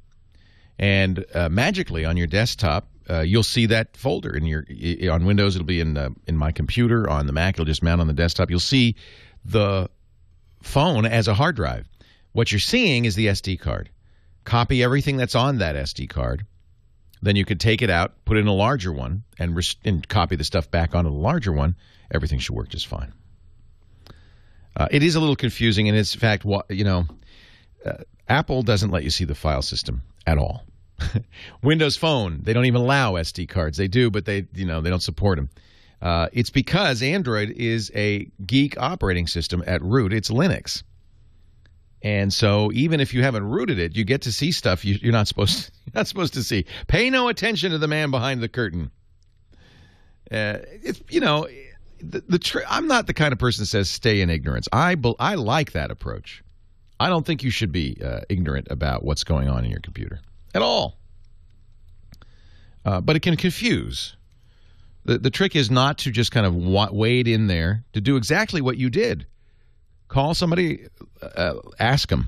and magically on your desktop you'll see that folder. On Windows it'll be in my computer. On the Mac it'll just mount on the desktop. You'll see the phone as a hard drive. What you're seeing is the SD card. Copy everything that's on that SD card. Then you could take it out, put it in a larger one, and copy the stuff back onto the larger one. Everything should work just fine. It is a little confusing, and it's in fact, Apple doesn't let you see the file system at all. Windows Phone, they don't even allow SD cards. They do, but they don't support them. It's because Android is a geek operating system at root. It's Linux. And so even if you haven't rooted it, you get to see stuff you're not supposed to see. Pay no attention to the man behind the curtain. I'm not the kind of person that says stay in ignorance. I like that approach. I don't think you should be ignorant about what's going on in your computer at all. But it can confuse. The trick is not to just kind of wade in there, to do exactly what you did. Call somebody, ask them.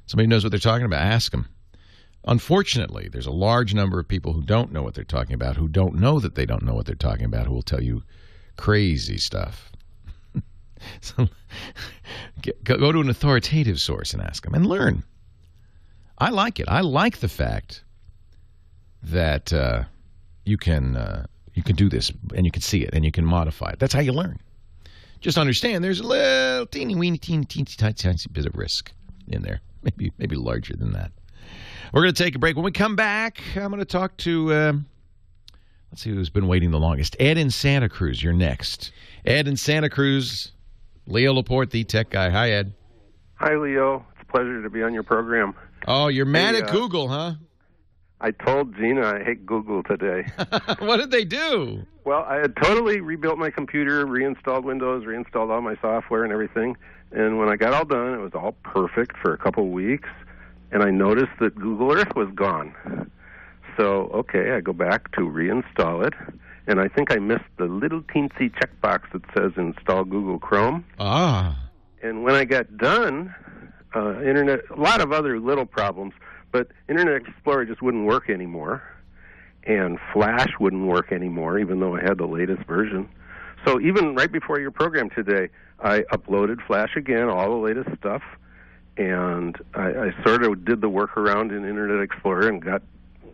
Somebody knows what they're talking about, ask them. Unfortunately, there's a large number of people who don't know what they're talking about, who don't know that they don't know what they're talking about, who will tell you crazy stuff. So go to an authoritative source and ask them and learn. I like it. I like the fact that you can do this and you can see it and you can modify it. That's how you learn. Just understand there's a little teeny tiny bit of risk in there. Maybe larger than that. We're going to take a break. When we come back, I'm going to talk to, let's see who's been waiting the longest. Ed in Santa Cruz, you're next. Ed in Santa Cruz, Leo Laporte, the tech guy. Hi, Ed. Hi, Leo. It's a pleasure to be on your program. Oh, you're mad at Google, huh? I told Gina I hate Google today. What did they do? Well, I had totally rebuilt my computer, reinstalled Windows, reinstalled all my software and everything. And when I got all done, it was all perfect for a couple of weeks. And I noticed that Google Earth was gone. So, okay, I go back to reinstall it. And I think I missed the little teensy checkbox that says install Google Chrome. Ah. And when I got done, a lot of other little problems, but Internet Explorer just wouldn't work anymore. And Flash wouldn't work anymore, even though I had the latest version. So even right before your program today, I uploaded Flash again, all the latest stuff, and I sort of did the workaround in Internet Explorer and got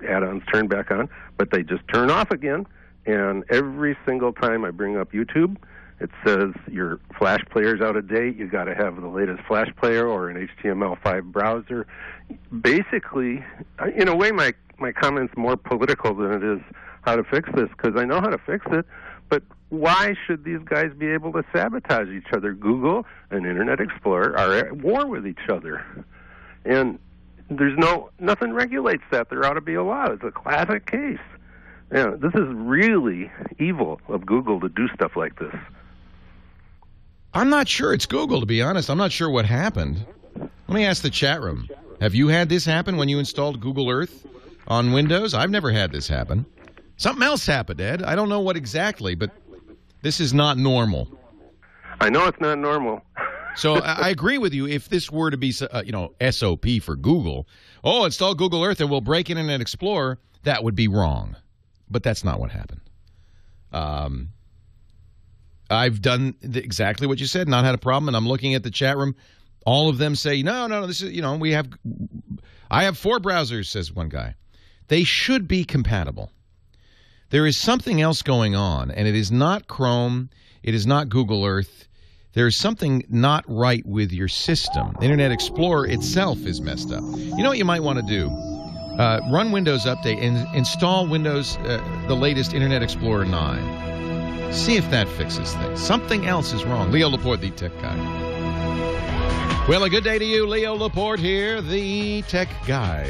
add-ons turned back on, but they just turn off again. and every single time I bring up YouTube, it says your Flash player's out of date. You got to have the latest Flash player or an HTML5 browser. Basically, in a way, my comment's more political than it is how to fix this, because I know how to fix it. But why should these guys be able to sabotage each other? Google and Internet Explorer are at war with each other, and there's nothing regulates that. There ought to be a law. It's a classic case. Yeah, this is really evil of Google to do stuff like this. I'm not sure it's Google, to be honest. I'm not sure what happened. Let me ask the chat room. Have you had this happen when you installed Google Earth on Windows? I've never had this happen. Something else happened, Ed. I don't know what exactly, but this is not normal. I know it's not normal. So I agree with you. If this were to be, SOP for Google, install Google Earth and we'll break Internet Explorer, that would be wrong. But that's not what happened. I've done exactly what you said, not had a problem, and I'm looking at the chat room. All of them say, no, this is, I have 4 browsers, says one guy. They should be compatible. There is something else going on, and it is not Chrome. It is not Google Earth. There is something not right with your system. Internet Explorer itself is messed up. You know what you might want to do? Run Windows Update and install Windows, the latest Internet Explorer 9. See if that fixes things. Something else is wrong. Leo Laporte, the tech guy. Well, a good day to you. Leo Laporte here, the tech guy.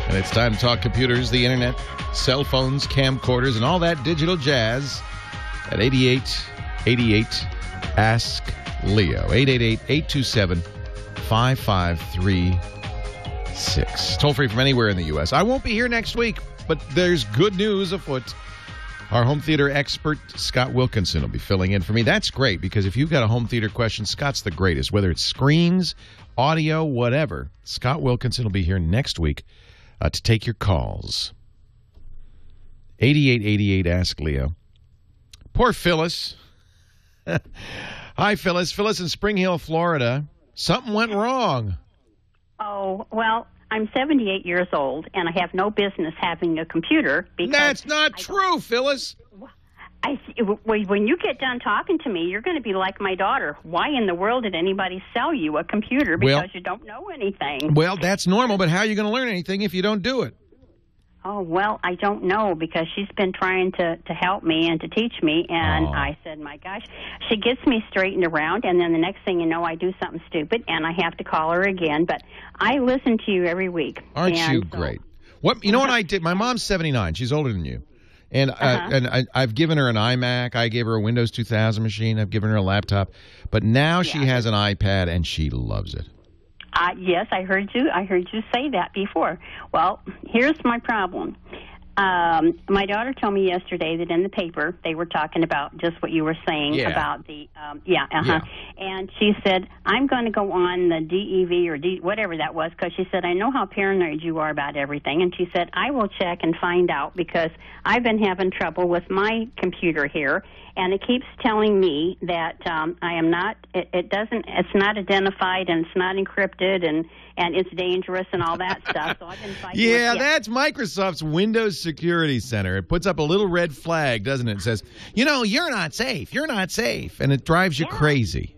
And it's time to talk computers, the internet, cell phones, camcorders, and all that digital jazz at 8888 Ask Leo. 888-827-5536. Toll free from anywhere in the U.S. I won't be here next week, but there's good news afoot. Our home theater expert, Scott Wilkinson, will be filling in for me. That's great, because if you've got a home theater question, Scott's the greatest. Whether it's screens, audio, whatever, Scott Wilkinson will be here next week to take your calls. 8888 Ask Leo. Poor Phyllis. Hi, Phyllis. Phyllis in Spring Hill, Florida. Something went wrong. Oh, well, I'm 78 years old, and I have no business having a computer. Because that's not true, Phyllis. When you get done talking to me, you're going to be like my daughter. Why in the world did anybody sell you a computer? Because you don't know anything. Well, that's normal, but how are you going to learn anything if you don't do it? Oh, well, I don't know, because she's been trying to help me and to teach me, and I said, my gosh, she gets me straightened around, and then the next thing you know, I do something stupid, and I have to call her again, but I listen to you every week. Aren't you great? You know what I did? My mom's 79. She's older than you. And I've given her an iMac. I gave her a Windows 2000 machine. I've given her a laptop. But now she has an iPad, and she loves it. Yes, I heard you say that before. Well, here's my problem. My daughter told me yesterday that in the paper they were talking about just what you were saying about the and she said, I'm going to go on the DEV or whatever that was, because she said, I know how paranoid you are about everything, and she said, I will check and find out, because I've been having trouble with my computer here, and it keeps telling me that I am not, it's not identified, and it's not encrypted, and it's dangerous and all that stuff. So I've been fighting that's Microsoft's Windows Security Center. It puts up a little red flag, doesn't it? It says, you're not safe. You're not safe. And it drives you crazy.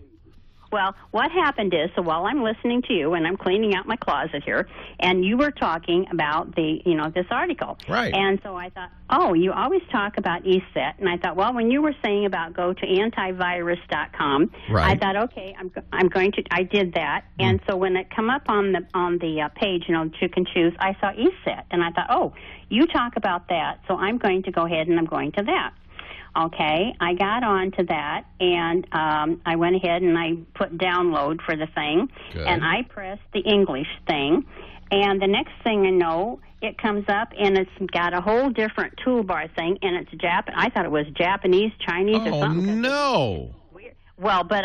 Well, what happened is, so while I'm listening to you and I'm cleaning out my closet here, and you were talking about this article. Right. And so I thought, you always talk about ESET. And I thought, well, when you were saying about go to antivirus.com, I thought, okay, I did that. And so when it come up on the page, that you can choose, I saw ESET. And I thought, you talk about that. So I'm going to go ahead and I'm going to that. Okay, I got on to that, and I went ahead and I put download for the thing, and I pressed the English thing, and the next thing I know, it comes up, and it's got a whole different toolbar thing, and it's I thought it was Japanese, Chinese, or something. Oh, no. Well, but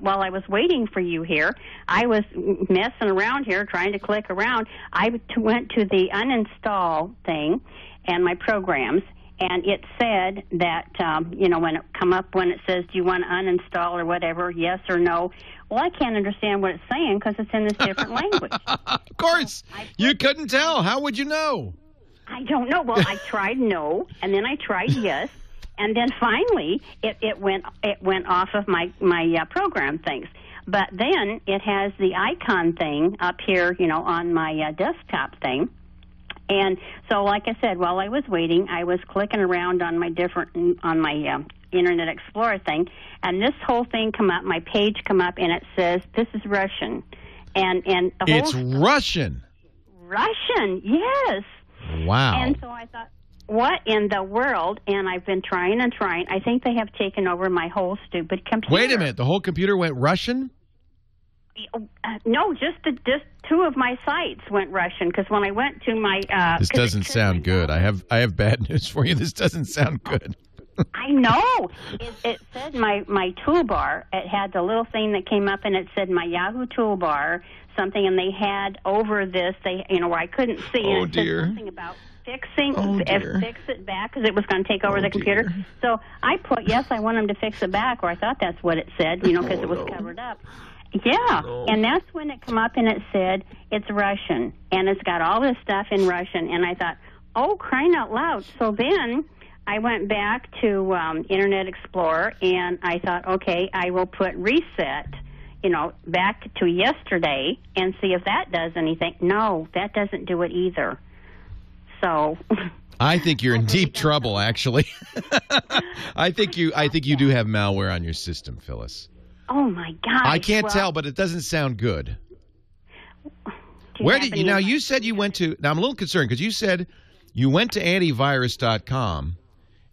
while I was waiting for you here, I was messing around here, trying to click around. I went to the uninstall thing and my programs, and it said that, when it come up, when it says, do you want to uninstall or whatever, yes or no? Well, I can't understand what it's saying because it's in this different language. Of course. You couldn't tell. How would you know? I don't know. Well, I tried no, and then I tried yes, and then finally it went off of my program things. But then it has the icon thing up here, on my desktop thing. And so, like I said, while I was waiting, I was clicking around on my Internet Explorer thing, and this whole thing come up, my page come up, and it says, "This is Russian." And the whole It's Russian. Russian, yes. Wow. And so I thought, what in the world? And I've been trying and trying. I think they have taken over my whole stupid computer. Wait a minute. The whole computer went Russian? No, just two of my sites went Russian, because when I went to my... this doesn't sound good. I have bad news for you. This doesn't sound good. I know. It said my toolbar. It had the little thing that came up, and it said my Yahoo toolbar, something, and they had over this, where I couldn't see, and it said something about fixing, fix it back, because it was going to take over the computer. Dear. So I put, yes, I want them to fix it back, or I thought that's what it said, because it was covered up. Yeah, and that's when it come up and it said it's Russian, and it's got all this stuff in Russian, and I thought, oh, crying out loud. So then I went back to Internet Explorer, and I thought, okay, I will put reset, back to yesterday and see if that does anything. No, that doesn't do it either. So... I think you're in deep trouble, actually. I think you do have malware on your system, Phyllis. Oh, my God. I can't tell, but it doesn't sound good. Where did you... Now, you said you went to... Now, I'm a little concerned, because you said you went to antivirus.com,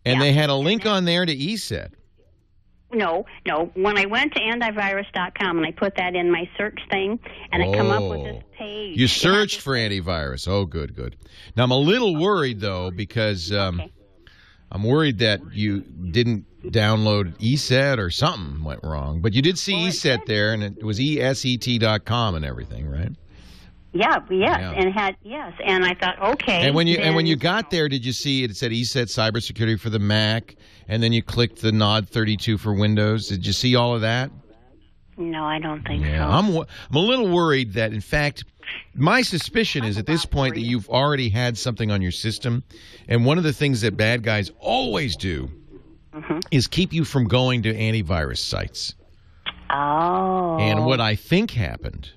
and they had a link on there to ESET. No. When I went to antivirus.com, and I put that in my search thing, and it come up with this page. You searched for antivirus. Oh, good. Now, I'm a little worried, though, because I'm worried that you didn't download ESET or something went wrong. But you did see ESET there, and it was ESET.com and everything, right? Yeah, and I thought, okay. And when you got there, did you see it said ESET cybersecurity for the Mac, and then you clicked the Nod 32 for Windows? Did you see all of that? No, I don't think so. I'm a little worried that, in fact, my suspicion is at this point that you've already had something on your system, and one of the things that bad guys always do is keep you from going to antivirus sites. Oh. And what I think happened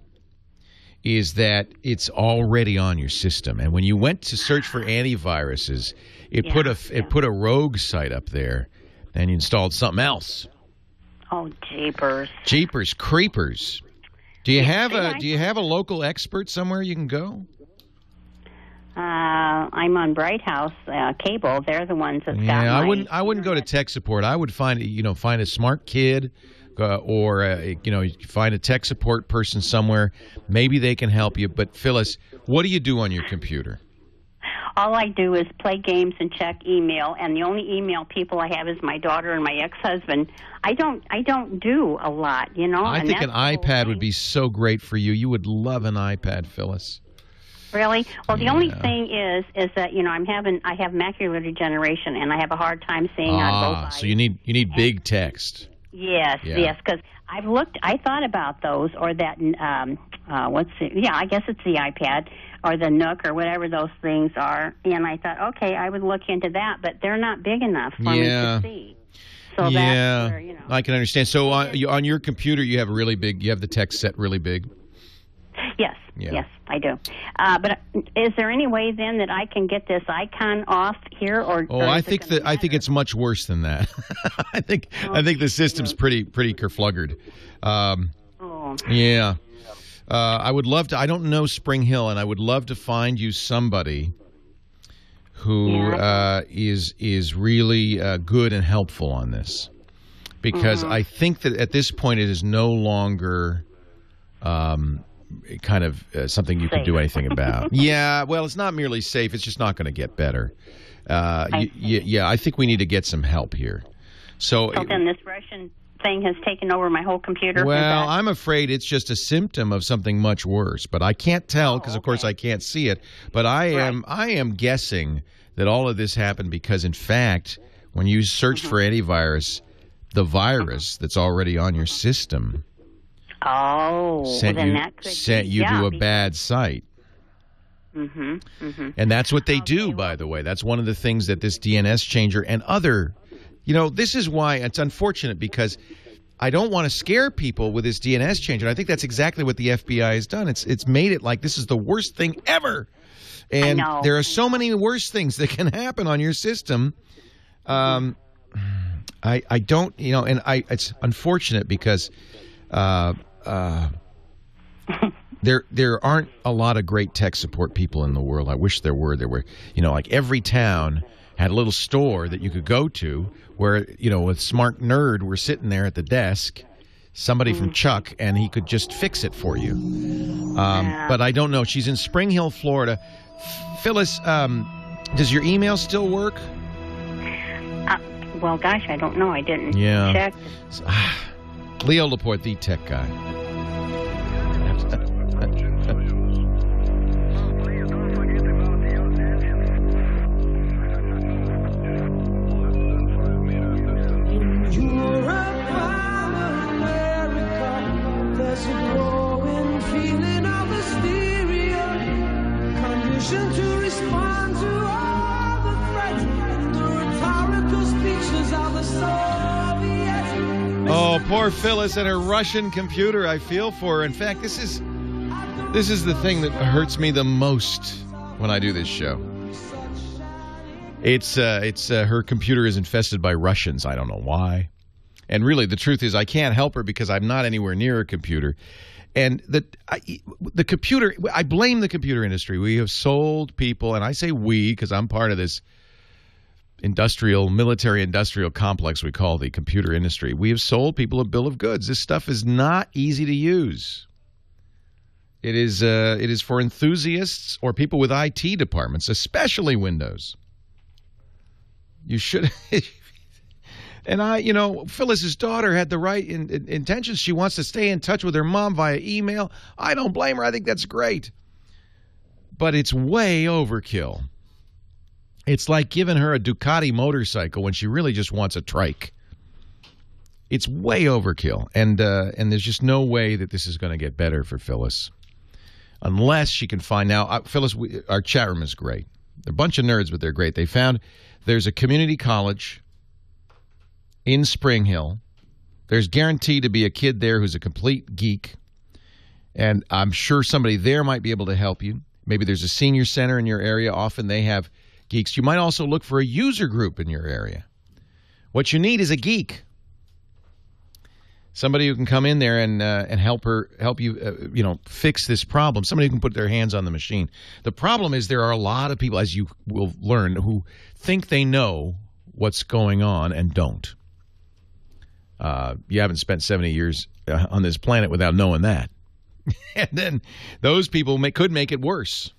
is that it's already on your system, and when you went to search for antiviruses, it put a rogue site up there, and you installed something else. Oh, jeepers! Jeepers creepers! Do you have a local expert somewhere you can go? I'm on Bright House Cable. They're the ones that got I wouldn't go to tech support. I would find a smart kid. Or find a tech support person somewhere. Maybe they can help you. But Phyllis, what do you do on your computer? All I do is play games and check email, and the only email people I have is my daughter and my ex-husband. I don't do a lot, I think an iPad would be so great for you. You would love an iPad, Phyllis. Really? Well, the only thing is that I have macular degeneration, and I have a hard time seeing on both eyes. So you need big text. Yes, because I thought about those, or that, I guess it's the iPad, or the Nook, or whatever those things are, and I thought, okay, I would look into that, but they're not big enough for me to see. So that's where, I can understand. So on your computer, you have the text set really big? Yes, yes, I do. But is there any way then that I can get this icon off here, or? Oh, I think it's much worse than that. I think the system's pretty kerfluggered. Yeah. I would love to. I don't know Spring Hill, and I would love to find you somebody who is really good and helpful on this, because I think that at this point it is no longer. Kind of something you can do anything about. Yeah, well, it's not merely safe. It's just not going to get better. I think we need to get some help here. So then this Russian thing has taken over my whole computer? Well, I'm afraid it's just a symptom of something much worse. But I can't tell because, of course, I can't see it. But I am guessing that all of this happened because, in fact, when you search for antivirus, the virus that's already on your system... Oh, sent you to a bad site. And that's what they do, by the way. That's one of the things that this DNS changer and other, this is why it's unfortunate, because I don't want to scare people with this DNS changer. I think that's exactly what the FBI has done. It's made it like this is the worst thing ever. And there are so many worse things that can happen on your system. I don't, and it's unfortunate because there aren't a lot of great tech support people in the world. I wish there were. There were, like every town had a little store that you could go to where, a smart nerd were sitting there at the desk, somebody from Chuck, and he could just fix it for you. But I don't know. She's in Spring Hill, Florida. Phyllis, does your email still work? Well, gosh, I don't know. I didn't check. Leo Laporte, the tech guy. To respond to all the threats and the rhetorical speeches of the Soviets. Oh, poor Phyllis and her Russian computer. I feel for her. In fact, this is the thing that hurts me the most when I do this show. It's her computer is infested by Russians. I don't know why. And really, the truth is, I can't help her because I'm not anywhere near a computer. And the computer, I blame the computer industry. We have sold people, and I say we because I'm part of this military-industrial complex we call the computer industry. We have sold people a bill of goods. This stuff is not easy to use. It is for enthusiasts or people with IT departments, especially Windows. You should... And Phyllis's daughter had the right intentions. She wants to stay in touch with her mom via email. I don't blame her. I think that's great. But it's way overkill. It's like giving her a Ducati motorcycle when she really just wants a trike. It's way overkill. And there's just no way that this is going to get better for Phyllis. Unless she can find now. Phyllis, our chat room is great. They're a bunch of nerds, but they're great. They found there's a community college in Spring Hill. There's guaranteed to be a kid there who's a complete geek, and I'm sure somebody there might be able to help you. Maybe there's a senior center in your area. Often they have geeks. You might also look for a user group in your area. What you need is a geek, somebody who can come in there and help you fix this problem. Somebody who can put their hands on the machine. The problem is there are a lot of people, as you will learn, who think they know what's going on and don't. You haven't spent 70 years on this planet without knowing that. And then those people could make it worse.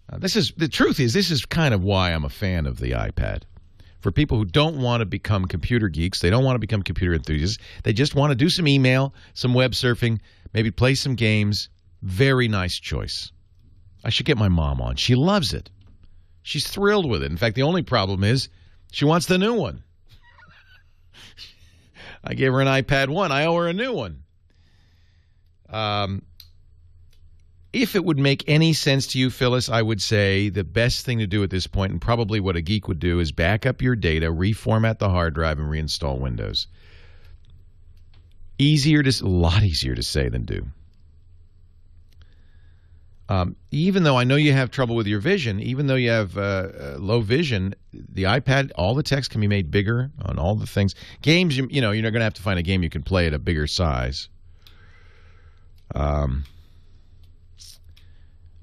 The truth is, this is kind of why I'm a fan of the iPad. For people who don't want to become computer geeks, they don't want to become computer enthusiasts, they just want to do some email, some web surfing, maybe play some games. Very nice choice. I should get my mom on. She loves it. She's thrilled with it. In fact, the only problem is she wants the new one. I gave her an iPad 1. I owe her a new one. If it would make any sense to you, Phyllis, I would say the best thing to do at this point, and probably what a geek would do, is back up your data, reformat the hard drive, and reinstall Windows. A lot easier to say than do. Even though I know you have trouble with your vision, even though you have low vision, the iPad, all the text can be made bigger on all the things. Games, you're not going to have to find a game you can play at a bigger size.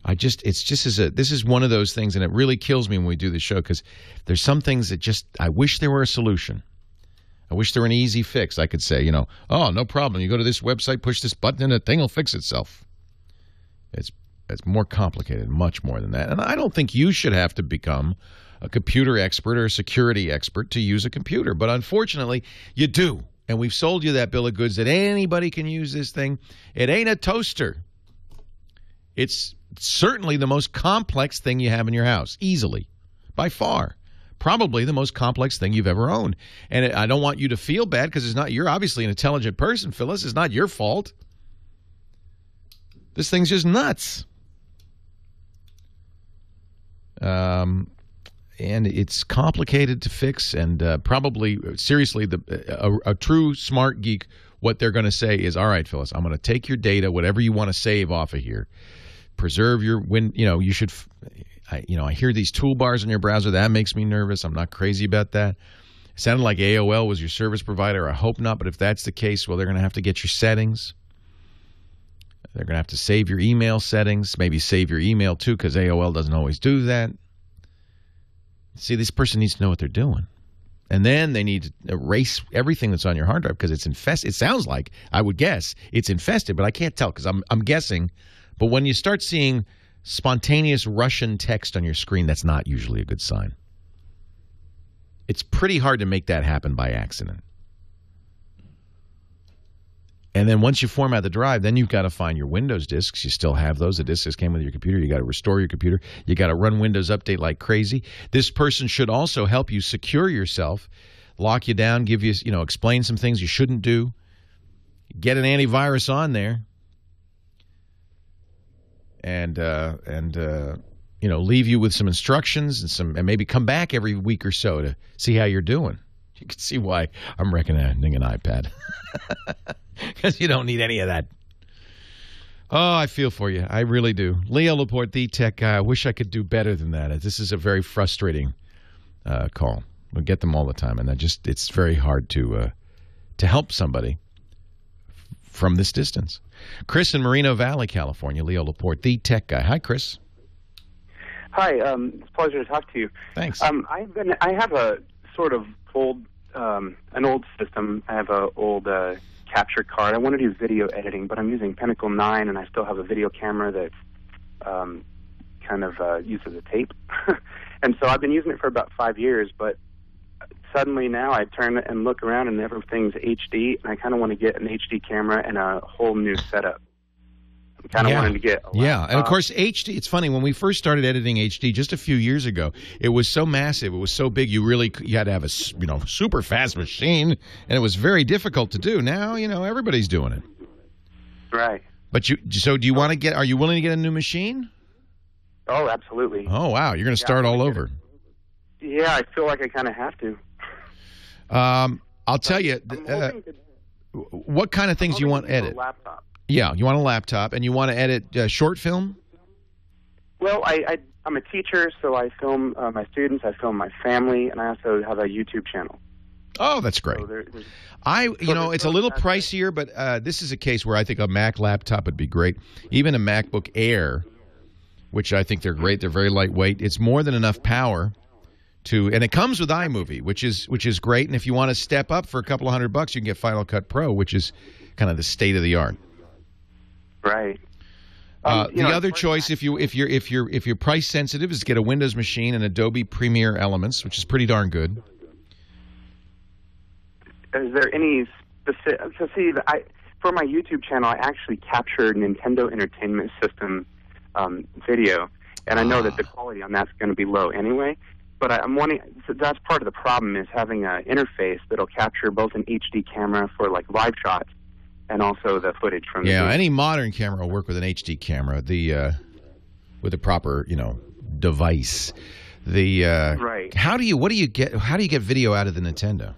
This is one of those things, and it really kills me when we do the show because there's some things that I wish there were a solution. I wish there were an easy fix. I could say, oh, no problem. You go to this website, push this button, and the thing will fix itself. It's more complicated, much more than that. And I don't think you should have to become a computer expert or a security expert to use a computer. But unfortunately, you do. And we've sold you that bill of goods that anybody can use this thing. It ain't a toaster. It's certainly the most complex thing you have in your house, easily, by far. Probably the most complex thing you've ever owned. And I don't want you to feel bad because you're obviously an intelligent person, Phyllis. It's not your fault. This thing's just nuts. And it's complicated to fix, and probably, seriously, a true smart geek, what they're going to say is, all right, Phyllis, I'm going to take your data, whatever you want to save off of here, preserve your, you should, I hear these toolbars in your browser. That makes me nervous. I'm not crazy about that. It sounded like AOL was your service provider. I hope not, but if that's the case, well, they're going to have to get your settings. They're going to have to save your email settings, maybe save your email too, because AOL doesn't always do that. See, this person needs to know what they're doing. And then they need to erase everything that's on your hard drive because it's infested. It sounds like, I would guess, it's infested, but I can't tell because I'm guessing. But when you start seeing spontaneous Russian text on your screen, that's not usually a good sign. It's pretty hard to make that happen by accident. And then once you format the drive, then you've got to find your Windows disks. You still have those. The disks came with your computer. You got to restore your computer. You got to run Windows Update like crazy. This person should also help you secure yourself, lock you down, give you, explain some things you shouldn't do, get an antivirus on there, and leave you with some instructions and maybe come back every week or so to see how you're doing. You can see why I'm recommending an iPad. Because you don't need any of that. Oh, I feel for you. I really do. Leo Laporte, the tech guy. I wish I could do better than that. This is a very frustrating call. We get them all the time, and it's very hard to help somebody from this distance. Chris in Moreno Valley, California. Leo Laporte, the tech guy. Hi, Chris. Hi. It's a pleasure to talk to you. Thanks. I have a sort of an old system. I have an old capture card. I want to do video editing, but I'm using Pinnacle 9, and I still have a video camera that's uses a tape. And so I've been using it for about 5 years, but suddenly now I turn and look around and everything's HD, and I kind of want to get an HD camera and a whole new setup. I'm kind of wanting to get a laptop. And of course HD, it's funny, when we first started editing HD just a few years ago, it was so massive, it was so big, you had to have a super fast machine, and it was very difficult to do. Now, everybody's doing it. Right. But do you want to get, are you willing to get a new machine? Oh, absolutely. Oh, wow, you're going to start all over. Yeah, I feel like I kind of have to. I'll tell you, what kind of things do you want to edit? A laptop. Yeah, you want a laptop, and you want to edit short film? Well, I'm a teacher, so I film my students, I film my family, and I also have a YouTube channel. Oh, that's great. So it's a little pricier, but this is a case where I think a Mac laptop would be great. Even a MacBook Air, which I think they're great. They're very lightweight. It's more than enough power and it comes with iMovie, which is great. And if you want to step up for a couple of $100, you can get Final Cut Pro, which is kind of the state of the art. Right. The other choice, if you're price sensitive, is get a Windows machine and Adobe Premiere Elements, which is pretty darn good. Is there any specific? So see, for my YouTube channel, I actually captured Nintendo Entertainment System video, and I know that the quality on that's going to be low anyway. But I'm wanting. So that's part of the problem is having an interface that'll capture both an HD camera for like live shots and also the footage from. Yeah, any modern camera will work with an HD camera. With a proper device. Right. How do you get video out of the Nintendo?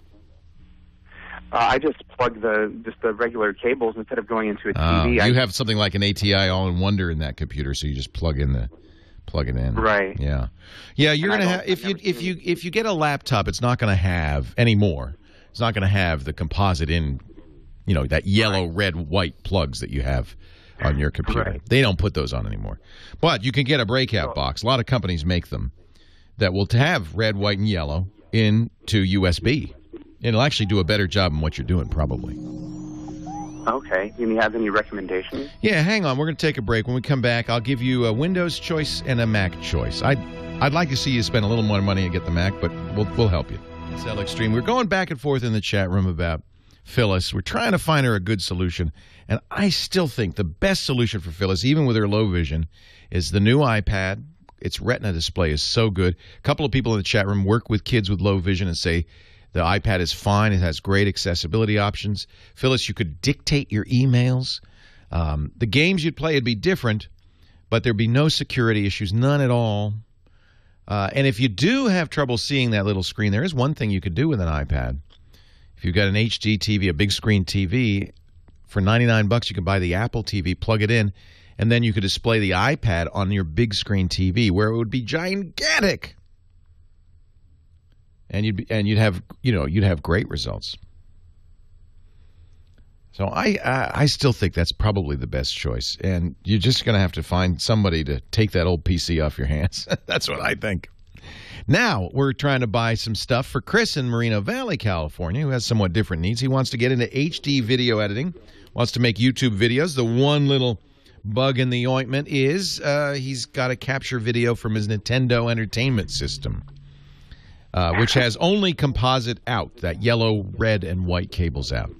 I just plug the regular cables instead of going into a TV. You have something like an ATI All-in-Wonder in that computer, so you just plug it in. Right. Yeah. Yeah. You're gonna have if you get a laptop, it's not gonna have anymore. It's not gonna have the composite in, that yellow, red, white plugs that you have on your computer. Right. They don't put those on anymore. But you can get a breakout box. A lot of companies make them that will have red, white, and yellow into USB. It'll actually do a better job than what you're doing, probably. Okay. Do you have any recommendations? Yeah, hang on. We're going to take a break. When we come back, I'll give you a Windows choice and a Mac choice. I'd like to see you spend a little more money and get the Mac, but we'll help you. It's L Extreme. We're going back and forth in the chat room about Phyllis. We're trying to find her a good solution, and I still think the best solution for Phyllis, even with her low vision, is the new iPad. Its Retina display is so good. A couple of people in the chat room work with kids with low vision and say the iPad is fine. It has great accessibility options. Phyllis, you could dictate your emails. The games you'd play would be different, but there'd be no security issues, none at all. And if you do have trouble seeing that little screen, there is one thing you could do with an iPad. If you've got an HD TV, a big screen TV, for $99 you can buy the Apple TV, plug it in, and then you could display the iPad on your big screen TV where it would be gigantic. And you'd have great results. So I still think that's probably the best choice. And you're just going to have to find somebody to take that old PC off your hands. That's what I think. Now, we're trying to buy some stuff for Chris in Moreno Valley, California, who has somewhat different needs. He wants to get into HD video editing, wants to make YouTube videos. The one little bug in the ointment is he's got to capture video from his Nintendo Entertainment System, which has only composite out, that yellow, red, and white cables out.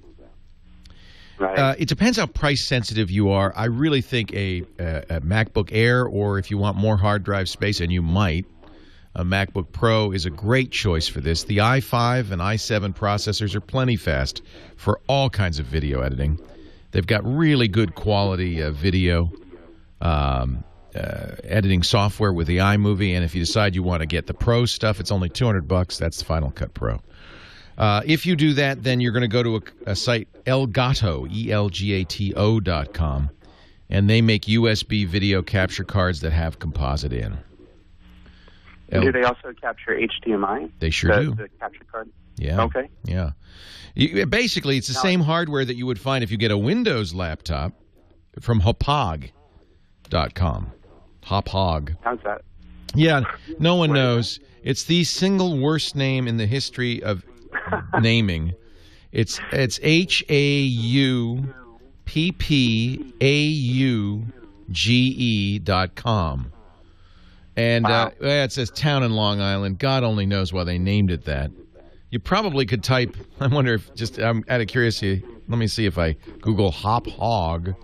Right. It depends how price-sensitive you are. I really think a MacBook Air, or if you want more hard drive space, and you might, a MacBook Pro is a great choice for this. The i5 and i7 processors are plenty fast for all kinds of video editing. They've got really good quality video editing software with the iMovie, and if you decide you want to get the Pro stuff, it's only $200. That's the Final Cut Pro. If you do that, then you're going to go to a site, Elgato, ELGATO.com, and they make USB video capture cards that have composite in. Do they also capture HDMI? They sure do. The capture card? Yeah. Okay. Yeah. Basically, it's the same hardware that you would find if you get a Windows laptop from Hauppauge.com. Hauppauge. How's that? Yeah, no one knows. It's the single worst name in the history of naming. It's HAUPPAUGE.com. And it says town in Long Island. God only knows why they named it that. You probably could type, I wonder if, just out of curiosity, let me see if I Google Hauppauge.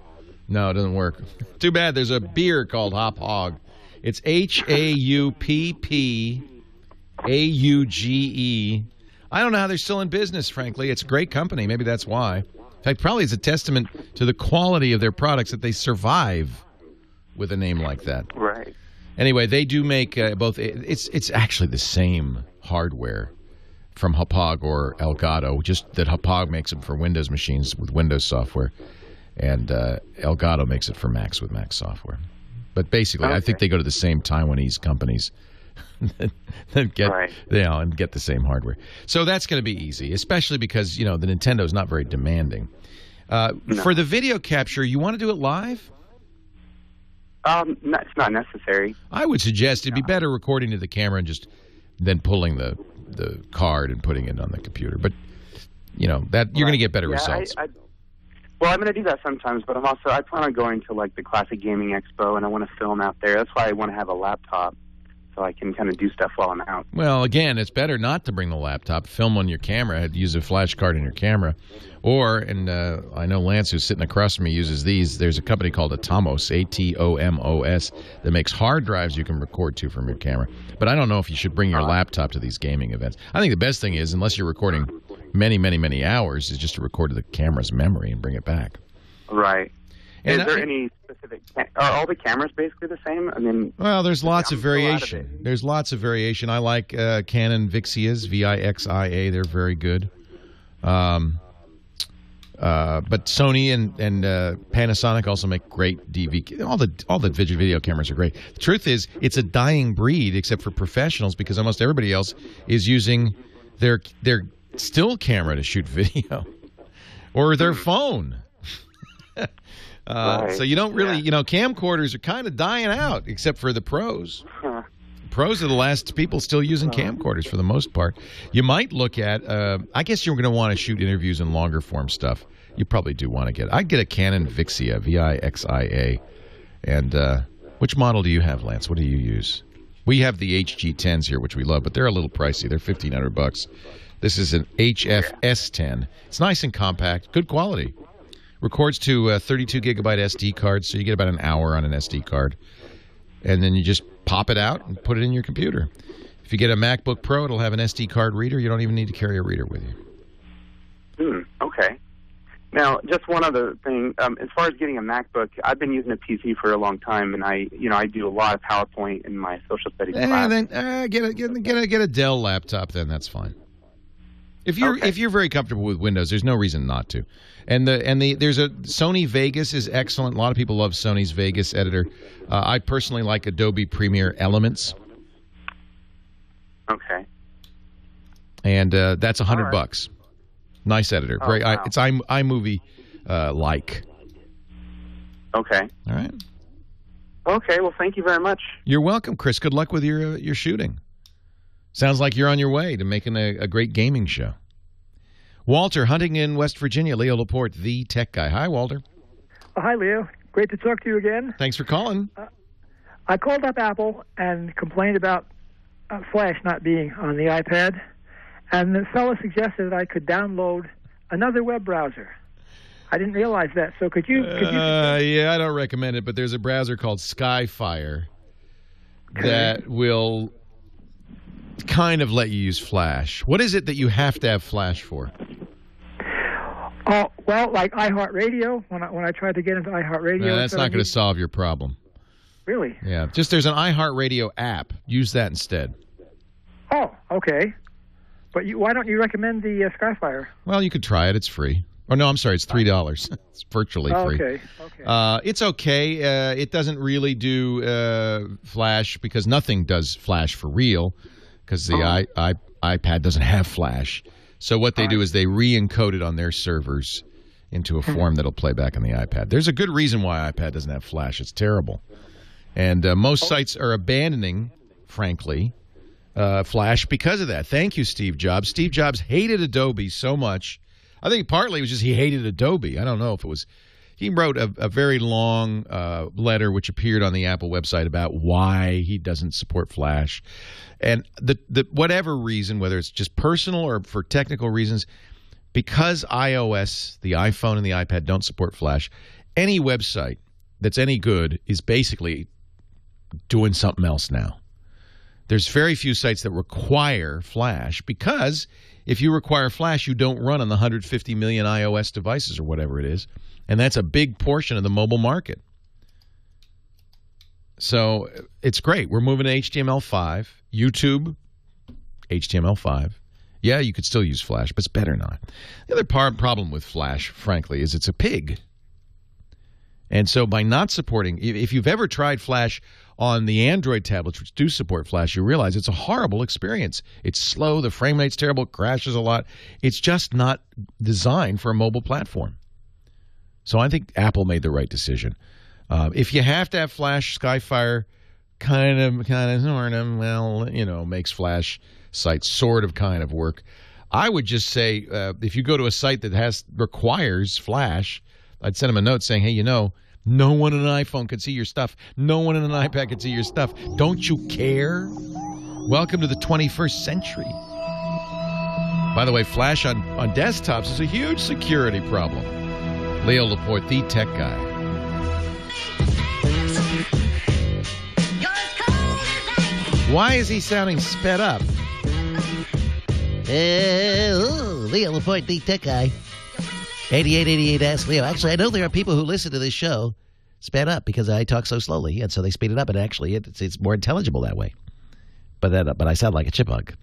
No, it doesn't work. Too bad, there's a beer called Hauppauge. It's HAUPPAUGE. I don't know how they're still in business, frankly. It's a great company. Maybe that's why. In fact, probably it's a testament to the quality of their products that they survive with a name like that. Right. Anyway, they do make both. It's actually the same hardware from Hauppauge or Elgato, just that Hauppauge makes them for Windows machines with Windows software, and Elgato makes it for Macs with Mac software. But basically, I think they go to the same Taiwanese companies and get the same hardware. So that's going to be easy, especially because the Nintendo is not very demanding. No. For the video capture, you want to do it live? It's not necessary. I would suggest it'd be better recording to the camera and just then pulling the card and putting it on the computer. But that you're going to get better results. Well, I'm going to do that sometimes, but I plan on going to like the Classic Gaming Expo, and I want to film out there. That's why I want to have a laptop, so I can kind of do stuff while I'm out. Well, again, it's better not to bring the laptop. Film on your camera. Use a flash card in your camera. Or, and I know Lance, who's sitting across from me, uses these. There's a company called Atomos, ATOMOS, that makes hard drives you can record to from your camera. But I don't know if you should bring your laptop to these gaming events. I think the best thing is, unless you're recording many, many, many hours, is just to record to the camera's memory and bring it back. Right. And is there any specific? Are all the cameras basically the same? I mean, well, there's lots of variation. There's lots of variation. I like Canon Vixias, VIXIA. They're very good. But Sony and Panasonic also make great DV. All the video cameras are great. The truth is, it's a dying breed, except for professionals, because almost everybody else is using their still camera to shoot video or their phone. Right. So you don't really, camcorders are kind of dying out, except for the pros. Pros are the last people still using camcorders for the most part. You might look at, I guess you're going to want to shoot interviews and longer form stuff. You probably do want to get, I'd get a Canon Vixia, VIXIA. And which model do you have, Lance? What do you use? We have the HG10s here, which we love, but they're a little pricey. They're $1,500. This is an HFS10. It's nice and compact, good quality. Records to 32-gigabyte SD card, so you get about an hour on an SD card. And then you just pop it out and put it in your computer. If you get a MacBook Pro, it'll have an SD card reader. You don't even need to carry a reader with you. Okay. Now, just one other thing. As far as getting a MacBook, I've been using a PC for a long time, and I do a lot of PowerPoint in my social studies class. Then get a Dell laptop. Then that's fine. If you're very comfortable with Windows, there's no reason not to. And there's a Sony Vegas is excellent. A lot of people love Sony's Vegas editor. I personally like Adobe Premiere Elements. Okay. And that's $100. Nice editor. Oh, wow. It's iMovie like. Okay. All right. Okay. Well, thank you very much. You're welcome, Chris. Good luck with your shooting. Sounds like you're on your way to making a great gaming show. Walter, Huntington, West Virginia. Leo Laporte, the tech guy. Hi, Walter. Hi, Leo. Great to talk to you again. Thanks for calling. I called up Apple and complained about Flash not being on the iPad, and the fellow suggested that I could download another web browser. I didn't realize that. So could you? Yeah, I don't recommend it, but there's a browser called Skyfire that will kind of let you use Flash. What is it that you have to have Flash for? Oh, well, like iHeartRadio. When I tried to get into iHeartRadio, that's not going to solve your problem. Really? Yeah, just there's an iHeartRadio app. Use that instead. Oh, okay. But why don't you recommend the Skyfire? Well, you could try it. It's free. Oh, no, I'm sorry. It's $3. It's virtually free. Okay. It's okay. It doesn't really do Flash because nothing does Flash for real because the iPad doesn't have Flash. So what they do is they re-encode it on their servers into a form that'll play back on the iPad. There's a good reason why iPad doesn't have Flash. It's terrible. And most sites are abandoning, frankly, Flash because of that. Thank you, Steve Jobs. Steve Jobs hated Adobe so much. I think partly it was just he hated Adobe. I don't know if it was. He wrote a very long letter which appeared on the Apple website about why he doesn't support Flash. And the whatever reason, whether it's just personal or for technical reasons, because iOS, the iPhone and the iPad don't support Flash, any website that's any good is basically doing something else now. There's very few sites that require Flash because if you require Flash, you don't run on the 150 million iOS devices or whatever it is. And that's a big portion of the mobile market. So it's great. We're moving to HTML5. YouTube, HTML5. Yeah, you could still use Flash, but it's better not. The other problem with Flash, frankly, is it's a pig. And so by not supporting, if you've ever tried Flash on the Android tablets, which do support Flash, you realize it's a horrible experience. It's slow, the frame rate's terrible, it crashes a lot. It's just not designed for a mobile platform. So I think Apple made the right decision. If you have to have Flash, Skyfire kind of, well, makes Flash sites sort of kind of work. I would just say if you go to a site that requires Flash, I'd send them a note saying, hey, no one on an iPhone can see your stuff. No one on an iPad can see your stuff. Don't you care? Welcome to the 21st century. By the way, Flash on desktops is a huge security problem. Leo Laporte, the tech guy. Why is he sounding sped up? Leo Laporte, the tech guy. 8888 Ask Leo. Actually, I know there are people who listen to this show sped up because I talk so slowly, and so they speed it up, and actually it's more intelligible that way. But I sound like a chipmunk.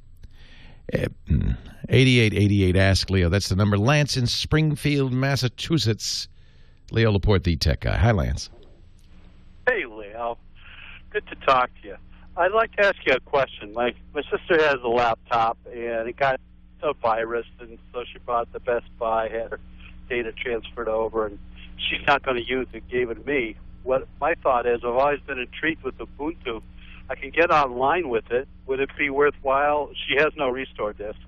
8888 Ask Leo. That's the number. Lance in Springfield, Massachusetts. Leo Laporte, the tech guy. Hi, Lance. Hey, Leo. Good to talk to you. I'd like to ask you a question. My sister has a laptop, and it got a virus, and so she bought the Best Buy, had her data transferred over, and she's not going to use it, gave it to me. What my thought is, I've always been intrigued with Ubuntu. I can get online with it. Would it be worthwhile? She has no restore disk,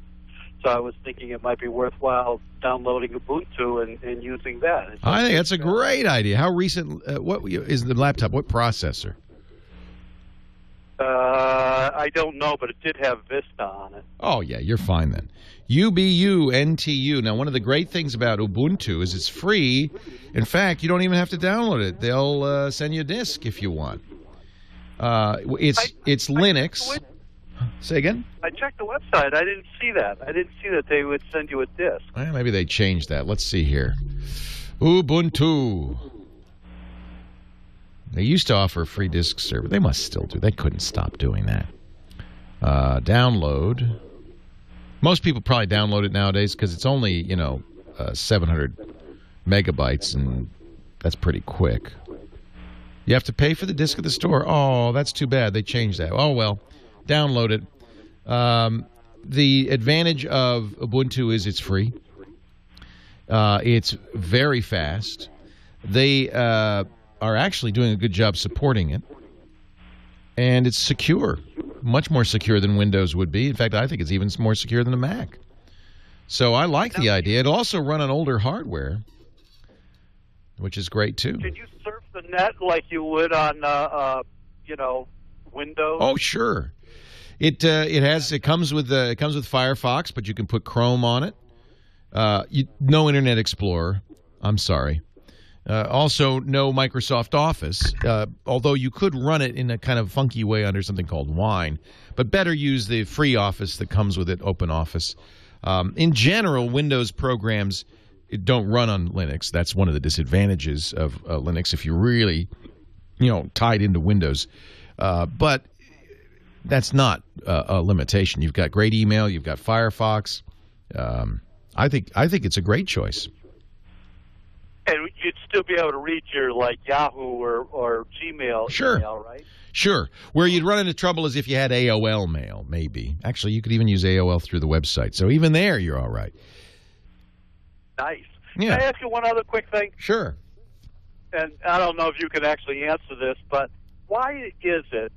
so I was thinking it might be worthwhile downloading Ubuntu and using that. I think that's a great idea. How recent? What is the laptop? What processor? I don't know, but it did have Vista on it. Oh, yeah, you're fine then. UBUNTU. Now, one of the great things about Ubuntu is it's free. In fact, you don't even have to download it. They'll send you a disk if you want. It's Linux. Say again? I checked the website. I didn't see that. I didn't see that they would send you a disk. Well, maybe they changed that. Let's see here. Ubuntu. They used to offer a free disk server. They must still do. They couldn't stop doing that. Download. Most people probably download it nowadays because it's only, 700 megabytes, and that's pretty quick. You have to pay for the disk at the store. Oh, that's too bad. They changed that. Oh, well. Download it. The advantage of Ubuntu is it's free. It's very fast. They are actually doing a good job supporting it. And it's secure. Much more secure than Windows would be. In fact, I think it's even more secure than a Mac. So I like the idea. It'll also run on older hardware, which is great, too. Can you surf the net like you would on, Windows? Oh, sure. It comes with Firefox, but you can put Chrome on it. No Internet Explorer. I'm sorry. Also, no Microsoft Office, although you could run it in a kind of funky way under something called Wine. But better use the free Office that comes with it, OpenOffice. In general, Windows programs don't run on Linux. That's one of the disadvantages of Linux if you're really, tied into Windows. But that's not a limitation. You've got great email. You've got Firefox. I think it's a great choice. And you'd still be able to reach your Yahoo or Gmail email, right? Sure. Where you'd run into trouble is if you had AOL mail, maybe. Actually, you could even use AOL through the website. So even there, you're all right. Nice. Yeah. Can I ask you one other quick thing? Sure. And I don't know if you can actually answer this, but why is it,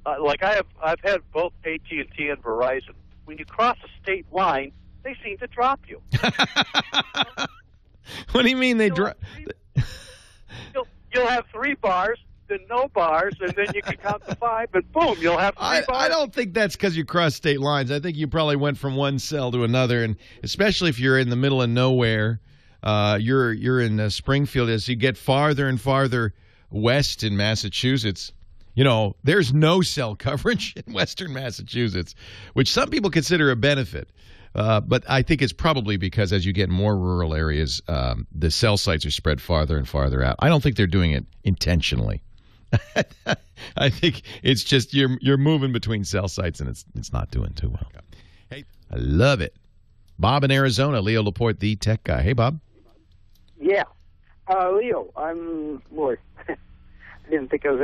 I've had both AT&T and Verizon, when you cross a state line, they seem to drop you. What do you mean they drop? You'll have 3 bars, then no bars, and then you can count to 5, and boom, you'll have 3 bars. I don't think that's because you crossed state lines. I think you probably went from one cell to another, and especially if you're in the middle of nowhere, you're in Springfield. As you get farther and farther west in Massachusetts, there's no cell coverage in western Massachusetts, which some people consider a benefit. But I think it's probably because as you get in more rural areas, the cell sites are spread farther and farther out. I don't think they're doing it intentionally. I think it's just you're moving between cell sites, and it's not doing too well. Hey, I love it. Bob in Arizona, Leo Laporte, the tech guy. Hey, Bob. Yeah, Leo. I didn't think I'd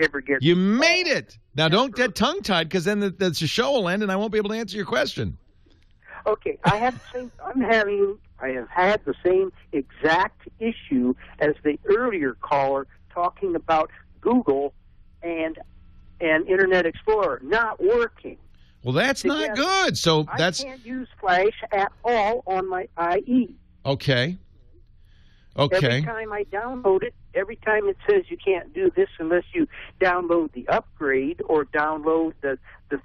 ever get. You made it. Now don't get tongue-tied, because then the show will end, and I won't be able to answer your question. Okay, I have had the same exact issue as the earlier caller talking about Google and Internet Explorer not working. Well, that's not good. So I can't use Flash at all on my IE. Okay. Every time I download it, every time it says you can't do this unless you download the upgrade or download the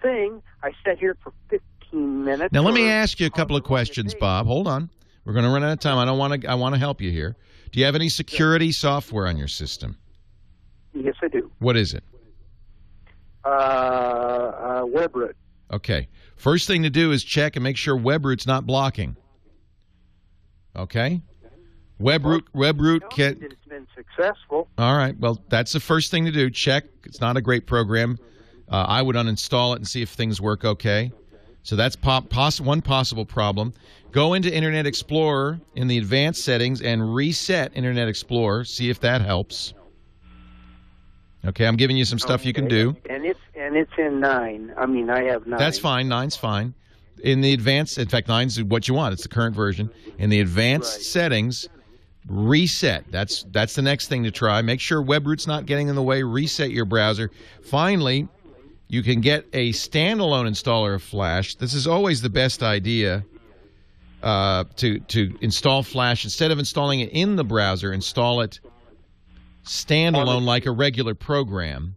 thing, I sat here for 15 minutes. Now, let me ask you a couple of questions, Bob. Hold on. We're going to run out of time. I want to help you here. Do you have any security software on your system? Yes, I do. What is it? WebRoot. Okay. First thing to do is check and make sure WebRoot's not blocking. Okay? WebRoot can. It's been successful. All right. Well, that's the first thing to do. Check. It's not a great program. I would uninstall it and see if things work okay. So that's one possible problem. Go into Internet Explorer in the advanced settings and reset Internet Explorer. See if that helps. Okay, I'm giving you some stuff you can do. And it's in 9. I mean, I have 9. That's fine. 9's fine. In the advanced, in fact, 9's what you want. It's the current version. In the advanced settings, reset. That's the next thing to try. Make sure WebRoot's not getting in the way. Reset your browser. Finally, you can get a standalone installer of Flash. This is always the best idea to install Flash. Instead of installing it in the browser, install it standalone like a regular program.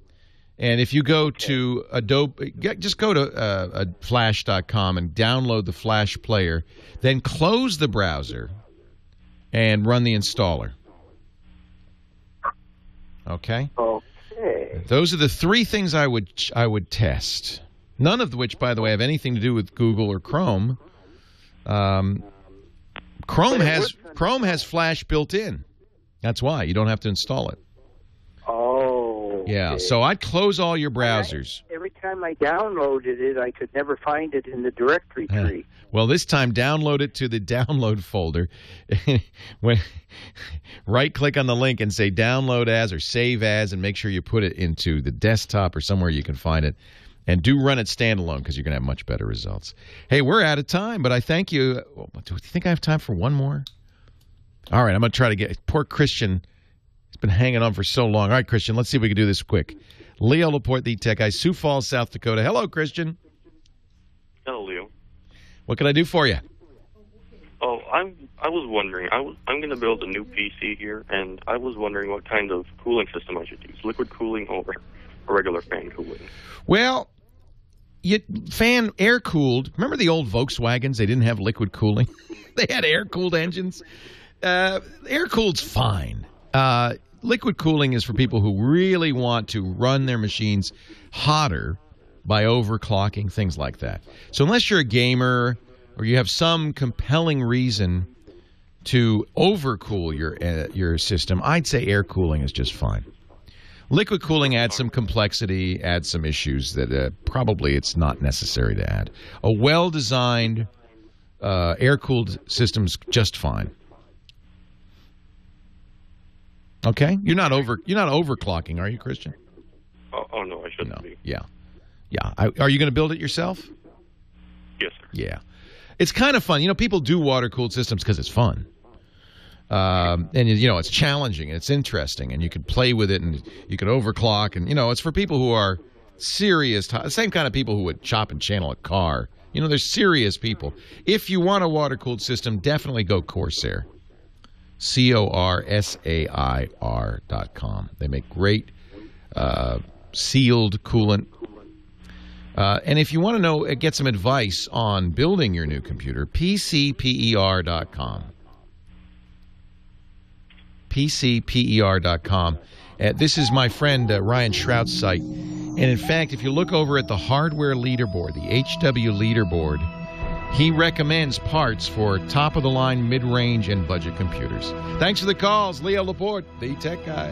And if you go to Adobe, just go to flash.com and download the Flash player. Then close the browser and run the installer. Okay? Okay. Okay. Those are the three things I would test. None of which, by the way, have anything to do with Google or Chrome. Chrome has Flash built in. That's why you don't have to install it. Oh. Yeah. Okay. So I'd close all your browsers. Every time I downloaded it, I could never find it in the directory tree. Well, this time, download it to the download folder. Right-click on the link and say download as or save as, and make sure you put it into the desktop or somewhere you can find it. And do run it standalone because you're going to have much better results. Hey, we're out of time, but I thank you. Do you think I have time for one more? All right, I'm going to try to get – poor Christian. He's been hanging on for so long. All right, Christian, let's see if we can do this quick. Leo Laporte, the tech guy, Sioux Falls, South Dakota. Hello, Christian. Hello, Leo. What can I do for you? Oh, I was wondering. I'm going to build a new PC here, and I was wondering what kind of cooling system I should use, liquid cooling or a regular fan cooling. Well, air-cooled. Remember the old Volkswagens? They didn't have liquid cooling. They had air-cooled engines. Air-cooled's fine. Liquid cooling is for people who really want to run their machines hotter by overclocking, things like that. So unless you're a gamer or you have some compelling reason to overcool your system, I'd say air cooling is just fine. Liquid cooling adds some complexity, adds some issues that probably it's not necessary to add. A well-designed air-cooled system's just fine. Okay, you're not overclocking, are you, Christian? Oh no, I shouldn't be. Yeah. Are you going to build it yourself? Yes, sir. Yeah, it's kind of fun. People do water-cooled systems because it's fun. And it's challenging and it's interesting, and you can play with it, and you can overclock, and it's for people who are serious. The same kind of people who would chop and channel a car. They're serious people. If you want a water-cooled system, definitely go Corsair. CORSAIR.com. They make great sealed coolant. And if you want to get some advice on building your new computer, PCPER.com. PCPER.com. This is my friend Ryan Shrout's site. And in fact, if you look over at the hardware leaderboard, the HW leaderboard, he recommends parts for top-of-the-line, mid-range, and budget computers. Thanks for the calls. Leo Laporte, the tech guy.